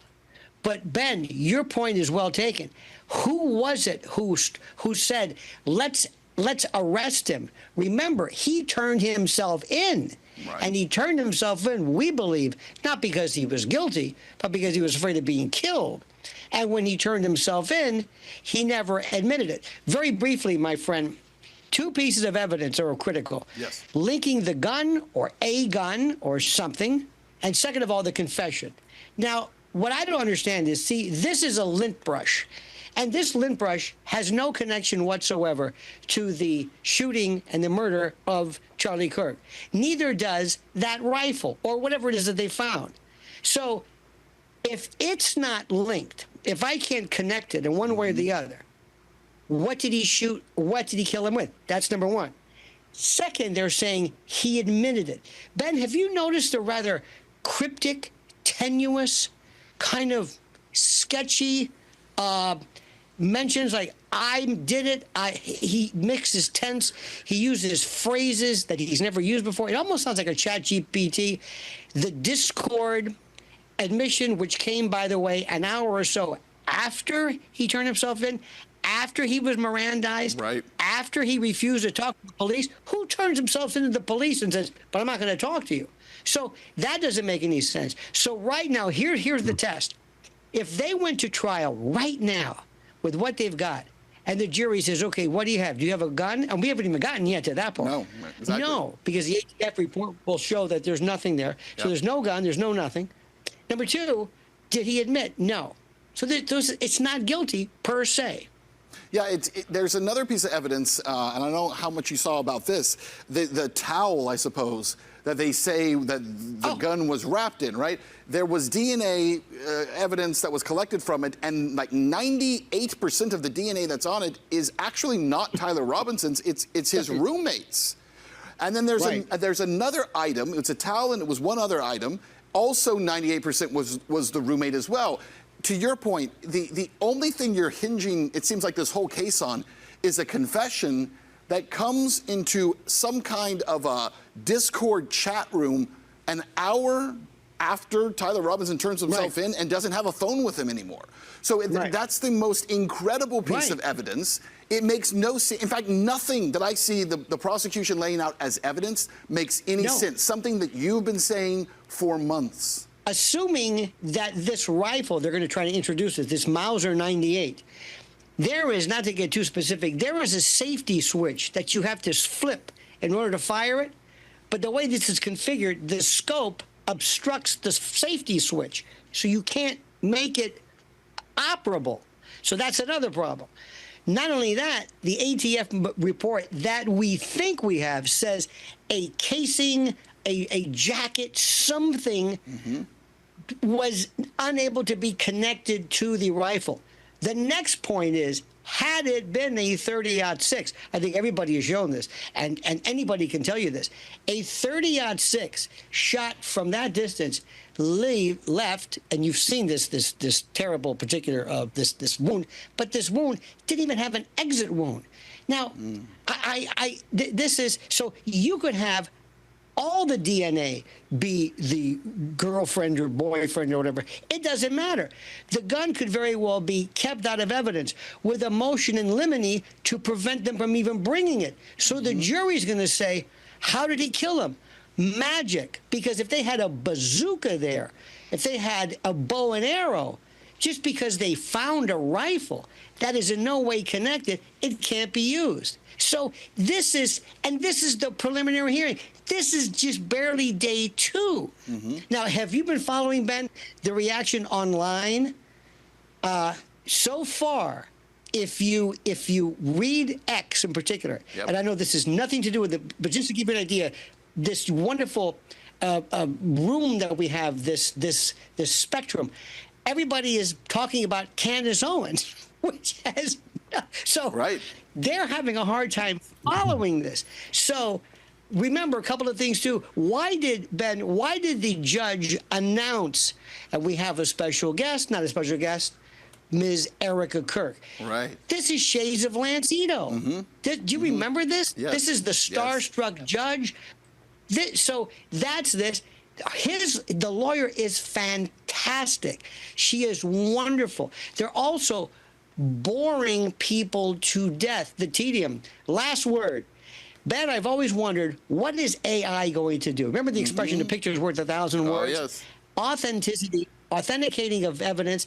But Ben, your point is well taken. Who was it who said, let's arrest him? Remember, he turned himself in. Right. And he turned himself in, we believe, not because he was guilty, but because he was afraid of being killed. And when he turned himself in, he never admitted it. Very briefly, my friend, two pieces of evidence are critical. Yes. Linking the gun or a gun or something, and second of all, the confession. Now, what I don't understand is, see, this is a lint brush. And this lint brush has no connection whatsoever to the shooting and the murder of Charlie Kirk. Neither does that rifle or whatever it is that they found. So if it's not linked, if I can't connect it in one way or the other, what did he shoot? What did he kill him with? That's number one. Second, they're saying he admitted it. Ben, have you noticed the rather cryptic, tenuous, kind of sketchy mentions like I did it? He mixes tense. He uses phrases that he's never used before. It almost sounds like a chat GPT. The Discord admission, which came, by the way, an hour or so after he turned himself in, after he was Mirandized, right, after he refused to talk to the police. Who turns himself into the police and says, but I'm not going to talk to you? So that doesn't make any sense. So right now, here's the test. If they went to trial right now with what they've got, and the jury says, okay, what do you have? Do you have a gun? And we haven't even gotten yet to that point. No, exactly. No, because the ATF report will show that there's nothing there. So there's no gun, there's no nothing. Number two, did he admit? No. So it's not guilty per se. Yeah, there's another piece of evidence, and I don't know how much you saw about this, the towel, I suppose, that they say that the gun was wrapped in, right? There was DNA evidence that was collected from it, and like 98% of the DNA that's on it is actually not Tyler Robinson's, it's his roommate's. And then there's another item, it's a towel and it was one other item, also 98% was the roommate as well. To your point, the only thing you're hinging, it seems like this whole case on, is a confession that comes into some kind of a Discord chat room an hour after Tyler Robinson turns himself in and doesn't have a phone with him anymore. So that's the most incredible piece of evidence. It makes no sense. In fact, nothing that I see the prosecution laying out as evidence makes any sense. Something that you've been saying for months. Assuming that this rifle they're going to try to introduce is this Mauser 98, there is, not to get too specific, there is a safety switch that you have to flip in order to fire it. But the way this is configured, the scope obstructs the safety switch, so you can't make it operable. So that's another problem. Not only that, the ATF report that we think we have says a casing, a jacket, something was unable to be connected to the rifle. The next point is, had it been a 30-06, I think everybody has shown this, and anybody can tell you this, a 30-06 shot from that distance left, and you've seen this terrible particular this wound, but this wound didn't even have an exit wound. Now, this is, so you could have all the DNA be the girlfriend or boyfriend or whatever. It doesn't matter. The gun could very well be kept out of evidence with a motion in limine to prevent them from even bringing it. So the jury's going to say, how did he kill him? Magic. Because if they had a bazooka there, if they had a bow and arrow, just because they found a rifle that is in no way connected, it can't be used. So this is the preliminary hearing. This is just barely day 2. Now, have you been following, Ben, the reaction online? So far, if you read X in particular, and I know this has nothing to do with it, but just to give you an idea, this wonderful room that we have, this spectrum, everybody is talking about Candace Owens, which has they're having a hard time following this. So remember a couple of things too. Why did the judge announce that we have a special guest, not a special guest, Ms. Erica Kirk? Right. This is shades of Lance Ito. Do you remember this? Yes. This is the starstruck judge. So that's this. The lawyer is fantastic. She is wonderful. They're also boring people to death, the tedium. Last word. Ben, I've always wondered, what is AI going to do? Remember the expression, the picture's worth 1,000 words? Yes. Authenticity, authenticating of evidence.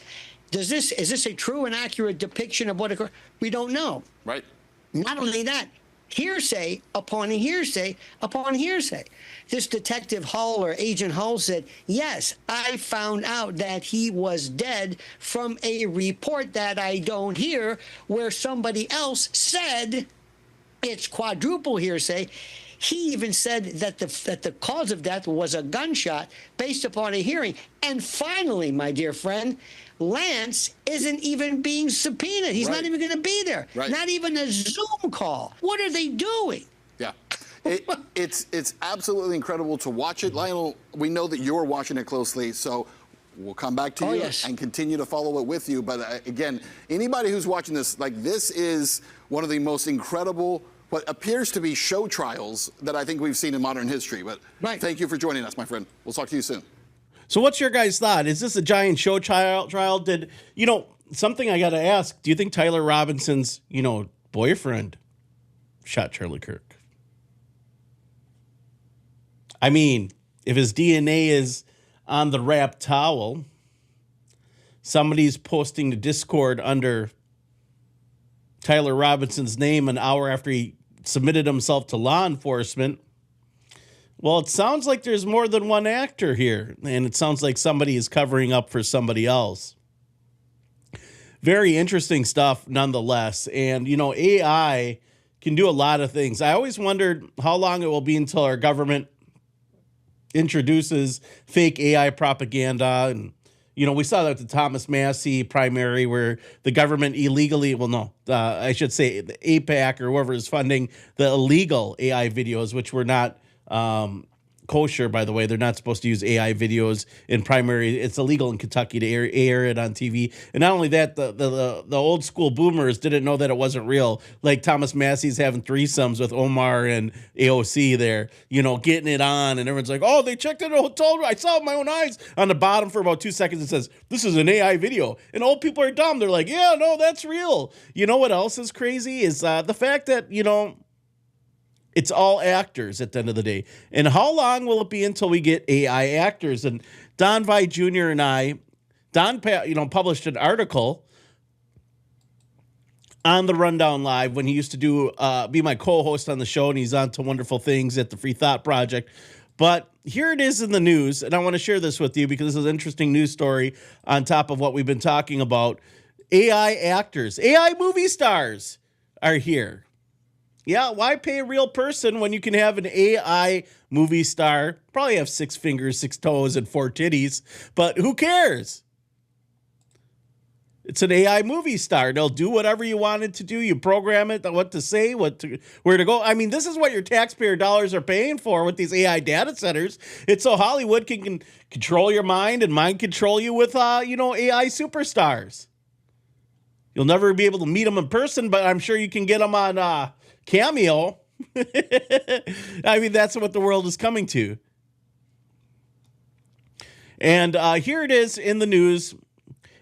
Is this a true and accurate depiction of what occurred? We don't know. Right. Not only that, hearsay upon hearsay upon hearsay. This detective Hull or Agent Hull said, yes, I found out that he was dead from a report that I don't hear, where somebody else said it's quadruple hearsay. He even said that the cause of death was a gunshot based upon a hearing. And finally, my dear friend, Lance isn't even being subpoenaed. He's not even going to be there. Not even a Zoom call. What are they doing? Yeah. It's absolutely incredible to watch it. Lionel, we know that you're watching it closely, so we'll come back to you and continue to follow it with you. But again, anybody who's watching this, like, this is one of the most incredible, what appears to be show trials that I think we've seen in modern history. But thank you for joining us, my friend. We'll talk to you soon. So what's your guys' thought? Is this a giant show trial? Did, something I got to ask, do you think Tyler Robinson's, boyfriend shot Charlie Kirk? I mean, if his DNA is on the wrapped towel, somebody's posting to Discord under Tyler Robinson's name an hour after he submitted himself to law enforcement. Well, it sounds like there's more than one actor here, and it sounds like somebody is covering up for somebody else. Very interesting stuff nonetheless. And, AI can do a lot of things. I always wondered how long it will be until our government introduces fake AI propaganda. And, we saw that at the Thomas Massey primary where the government illegally, I should say the APAC or whoever is funding the illegal AI videos, which were not kosher, by the way. They're not supposed to use AI videos in primary. It's illegal in Kentucky to air it on TV. And not only that, the old school boomers didn't know that it wasn't real. Like Thomas Massey's having threesomes with Omar and AOC there, getting it on. And everyone's like, oh, they checked it in a hotel room. I saw it with my own eyes. On the bottom for about 2 seconds, it says, this is an AI video. And old people are dumb. They're like, yeah, no, that's real. You know what else is crazy is the fact that, it's all actors at the end of the day. And how long will it be until we get AI actors? And Don Vi Jr. and Don published an article on the Rundown Live when he used to be my co-host on the show, and he's on to wonderful things at the Free Thought Project. But here it is in the news, and I want to share this with you because this is an interesting news story on top of what we've been talking about. AI actors, AI movie stars are here. Yeah, why pay a real person when you can have an AI movie star? Probably have 6 fingers, 6 toes, and 4 titties, but who cares? It's an AI movie star. They'll do whatever you want it to do. You program it, what to say, where to go. I mean, this is what your taxpayer dollars are paying for with these AI data centers. It's so Hollywood can control your mind and mind control you with, AI superstars. You'll never be able to meet them in person, but I'm sure you can get them on Cameo. I mean, that's what the world is coming to. And here it is in the news.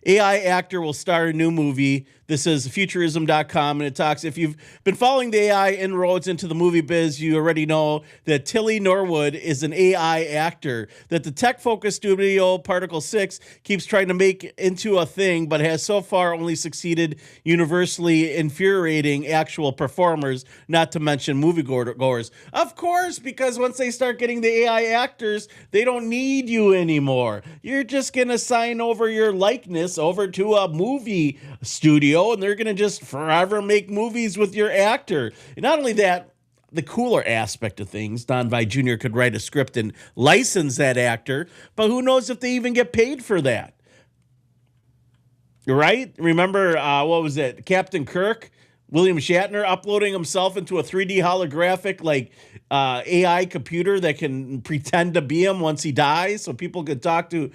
AI actor will star a new movie. This is futurism.com, and it talks, if you've been following the AI inroads into the movie biz, you already know that Tilly Norwood is an AI actor that the tech-focused studio Particle 6 keeps trying to make into a thing, but has so far only succeeded universally infuriating actual performers, not to mention moviegoers. Of course, because once they start getting the AI actors, they don't need you anymore. You're just going to sign over your likeness over to a movie studio, and they're going to just forever make movies with your actor. And not only that, the cooler aspect of things, Don Vi Jr. could write a script and license that actor, but who knows if they even get paid for that. Right? Remember, what was it? Captain Kirk? William Shatner uploading himself into a 3D holographic AI computer that can pretend to be him once he dies, so people could talk to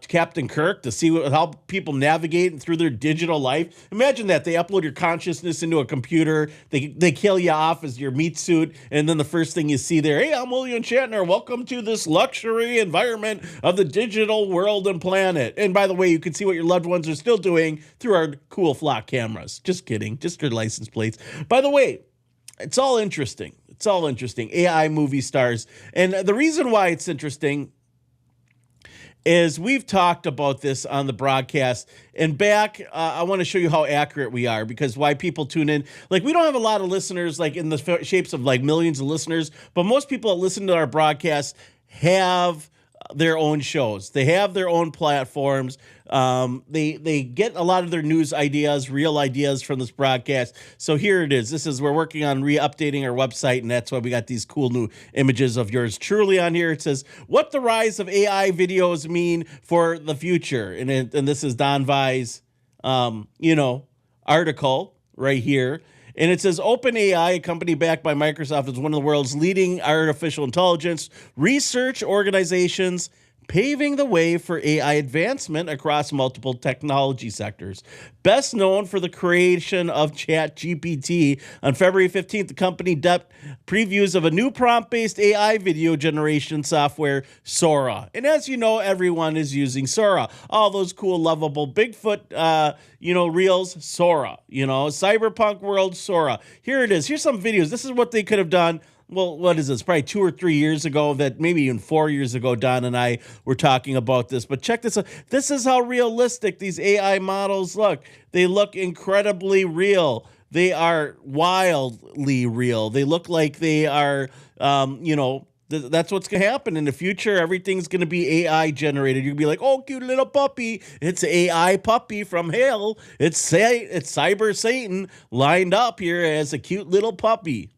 Captain Kirk to see how people navigate through their digital life. Imagine that. They upload your consciousness into a computer. They kill you off as your meat suit, and then the first thing you see there, hey, I'm William Shatner. Welcome to this luxury environment of the digital world and planet. And by the way, you can see what your loved ones are still doing through our cool flock cameras. Just kidding. Just your license plates. By the way, it's all interesting. It's all interesting. AI movie stars. And the reason why it's interesting is we've talked about this on the broadcast. And back, I want to show you how accurate we are, because why people tune in. Like, we don't have a lot of listeners, like in the shapes of like millions of listeners, but most people that listen to our broadcast have their own shows. They have their own platforms. They get a lot of their news ideas, real ideas from this broadcast. So here it is. We're working on re-updating our website, and that's why we got these cool new images of yours truly on here. It says, what the rise of AI videos mean for the future. And this is Don Vai's, article right here. And it says OpenAI, a company backed by Microsoft, is one of the world's leading artificial intelligence research organizations, paving the way for AI advancement across multiple technology sectors. Best known for the creation of ChatGPT, on February 15th, the company dubbed previews of a new prompt-based AI video generation software, Sora. And as you know, everyone is using Sora. All those cool, lovable Bigfoot, reels, Sora. Cyberpunk world, Sora. Here it is. Here's some videos. This is what they could have done. Well, what is this? Probably 2 or 3 years ago, that maybe even 4 years ago, Don and I were talking about this. But check this out. This is how realistic these AI models look. They look incredibly real. They are wildly real. They look like they are, that's what's going to happen in the future. Everything's going to be AI generated. You're going to be like, oh, cute little puppy. It's AI puppy from hell. It's Cyber Satan lined up here as a cute little puppy.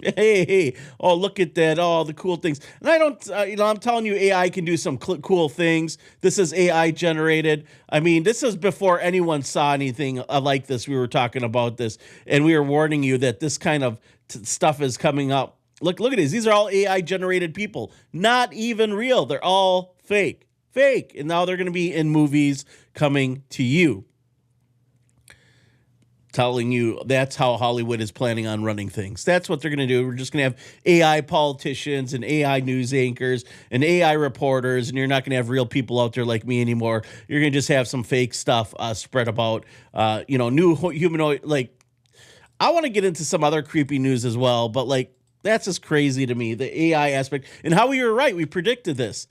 Hey, oh, look at that. Oh, the cool things. And I don't, I'm telling you, AI can do some cool things. This is AI generated. I mean, this is before anyone saw anything like this. We were talking about this, and we were warning you that this kind of stuff is coming up. Look at this. These are all AI generated people. Not even real. They're all fake. And now they're going to be in movies coming to you. Telling you that's how Hollywood is planning on running things. That's what they're going to do. We're just going to have AI politicians and AI news anchors and AI reporters, and you're not going to have real people out there like me anymore. You're going to just have some fake stuff spread about, new humanoid. Like, I want to get into some other creepy news as well, but that's just crazy to me, the AI aspect. And how we were right, we predicted this.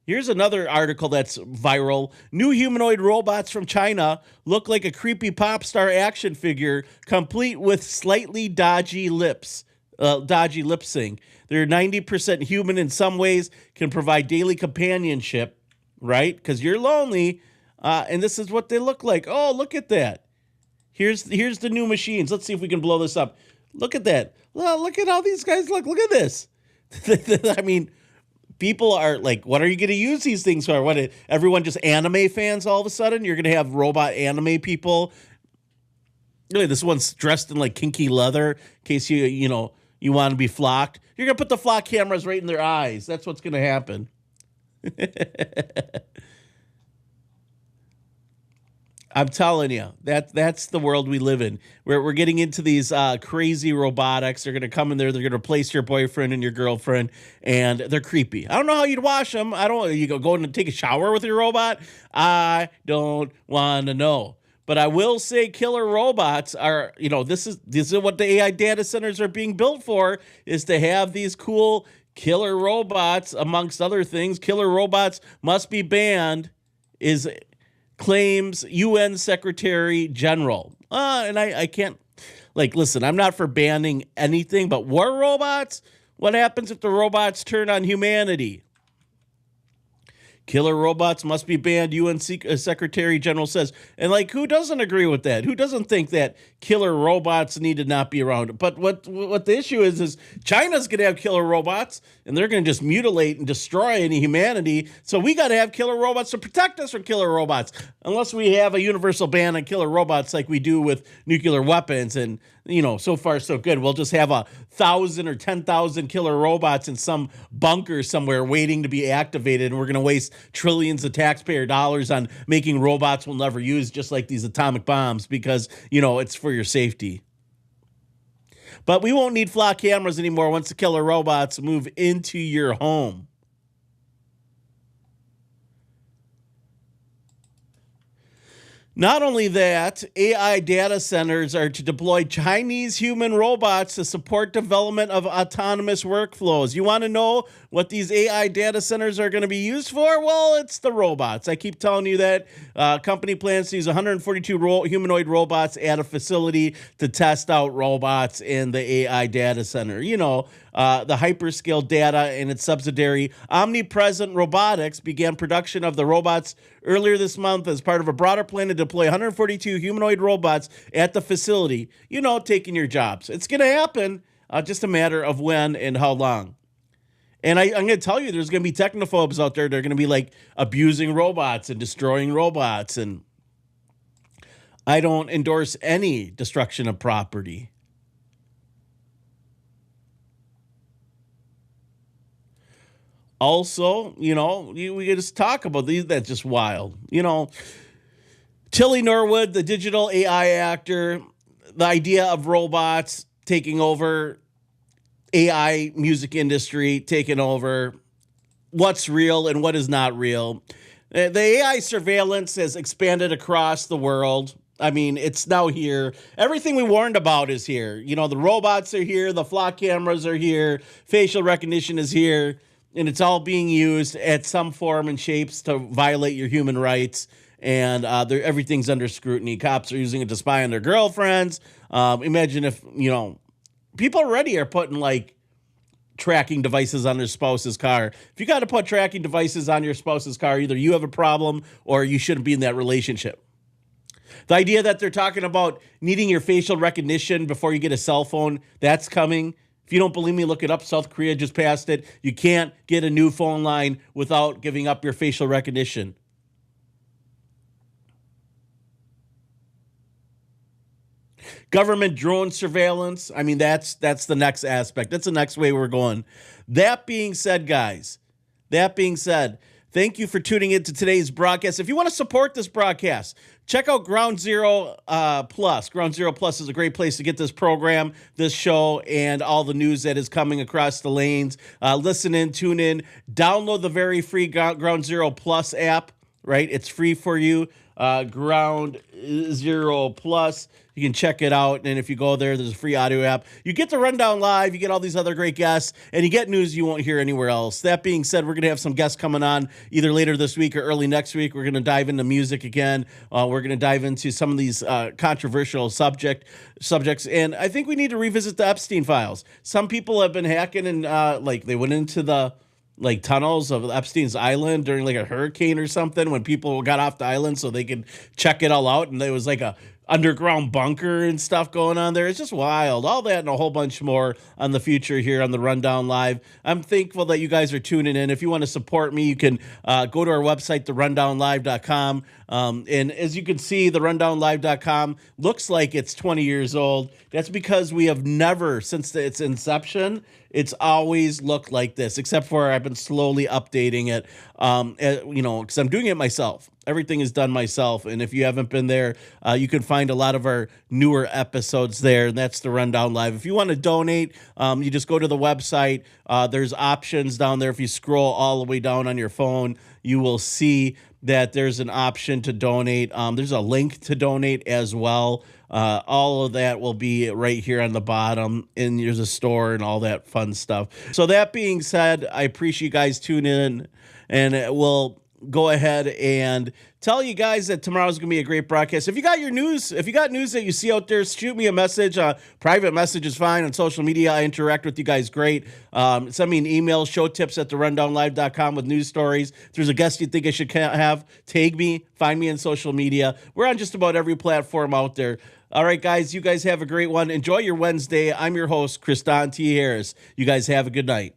Here's another article that's viral. New humanoid robots from China look like a creepy pop star action figure, complete with slightly dodgy lip sync. They're 90% human in some ways, can provide daily companionship, right? Because you're lonely, and this is what they look like. Oh, look at that. Here's the new machines. Let's see if we can blow this up. Look at that. Well, look at how these guys look. Look at this. I mean, people are like, what are you going to use these things for? What, everyone just anime fans all of a sudden? You're going to have robot anime people. Really, this one's dressed in like kinky leather in case you want to be flocked. You're going to put the flock cameras right in their eyes. That's what's going to happen. I'm telling you, that's the world we live in. We're getting into these crazy robotics. They're going to come in there. They're going to replace your boyfriend and your girlfriend, and they're creepy. I don't know how you'd wash them. You go and take a shower with your robot. I don't want to know. But I will say killer robots are, this is what the AI data centers are being built for, is to have these cool killer robots, amongst other things. Killer robots must be banned, claims UN Secretary General. And I can't, listen, I'm not for banning anything, but war robots? What happens if the robots turn on humanity? Killer robots must be banned, UN Secretary General says. And who doesn't agree with that? Who doesn't think that killer robots need to not be around? But what the issue is China's going to have killer robots, and they're going to just mutilate and destroy any humanity. So we got to have killer robots to protect us from killer robots, unless we have a universal ban on killer robots like we do with nuclear weapons. And, so far so good. We'll just have 1,000 or 10,000 killer robots in some bunker somewhere waiting to be activated, and we're going to waste trillions of taxpayer dollars on making robots we'll never use, just like these atomic bombs, because, it's for your safety. But we won't need flock cameras anymore once the killer robots move into your home. Not only that, AI data centers are to deploy Chinese human robots to support development of autonomous workflows. You want to know what these AI data centers are going to be used for? Well, it's the robots. I keep telling you that company plans to use 142 humanoid robots at a facility to test out robots in the AI data center. You know, the hyperscale data and its subsidiary Omnipresent Robotics began production of the robots earlier this month as part of a broader plan to deploy 142 humanoid robots at the facility, you know, taking your jobs. It's going to happen, just a matter of when and how long. And I'm going to tell you, there's going to be technophobes out there that are going to be like abusing robots and destroying robots. And I don't endorse any destruction of property. Also, you know, we could just talk about these. That's just wild. You know, Tilly Norwood, the digital AI actor, the idea of robots taking over AI music industry, taking over what's real and what is not real. The AI surveillance has expanded across the world. I mean, it's now here. Everything we warned about is here. You know, the robots are here. The flock cameras are here. Facial recognition is here. And it's all being used at some form and shapes to violate your human rights. And everything's under scrutiny. Cops are using it to spy on their girlfriends. Imagine if, you know, people already are putting like tracking devices on their spouse's car. If you got to put tracking devices on your spouse's car, either you have a problem or you shouldn't be in that relationship. The idea that they're talking about needing your facial recognition before you get a cell phone, that's coming. If you don't believe me, look it up. South Korea just passed it. You can't get a new phone line without giving up your facial recognition. Government drone surveillance. I mean, that's the next aspect. That's the next way we're going. That being said, guys, thank you for tuning in to today's broadcast. If you want to support this broadcast, check out Ground Zero Plus. Ground Zero Plus is a great place to get this program, this show, and all the news that is coming across the lanes. Listen in, tune in, download the very free Ground Zero Plus app, right? It's free for you. Ground Zero Plus. You can check it out, and if you go there's a free audio app. You get the Rundown Live, you get all these other great guests, and you get news you won't hear anywhere else. That being said, we're going to have some guests coming on either later this week or early next week. We're going to dive into music again. We're going to dive into some of these controversial subjects, and I think we need to revisit the Epstein files. Some people have been hacking, and they went into the tunnels of Epstein's Island during like a hurricane or something when people got off the island so they could check it all out. And there was like a underground bunker and stuff going on there. It's just wild. All that and a whole bunch more on the future here on the Rundown Live. I'm thankful that you guys are tuning in. If you want to support me, you can go to our website, therundownlive.com. And as you can see, therundownlive.com looks like it's 20 years old. That's because we have never, since its inception, it's always looked like this, except for I've been slowly updating it, because I'm doing it myself. Everything is done myself. And if you haven't been there, you can find a lot of our newer episodes there. And that's the Rundown Live. If you want to donate, you just go to the website. There's options down there. If you scroll all the way down on your phone, you will see that there's an option to donate. There's a link to donate as well. All of that will be right here on the bottom, and there's a store and all that fun stuff. So that being said, I appreciate you guys tuning in, and we'll go ahead and tell you guys that tomorrow's going to be a great broadcast. If you got news that you see out there, shoot me a message. Private message is fine. On social media, I interact with you guys great. Send me an email, showtips@therundownlive.com with news stories. If there's a guest you think I should have, tag me, find me on social media. We're on just about every platform out there. All right, guys, you guys have a great one. Enjoy your Wednesday. I'm your host, Kriston T. Harris. You guys have a good night.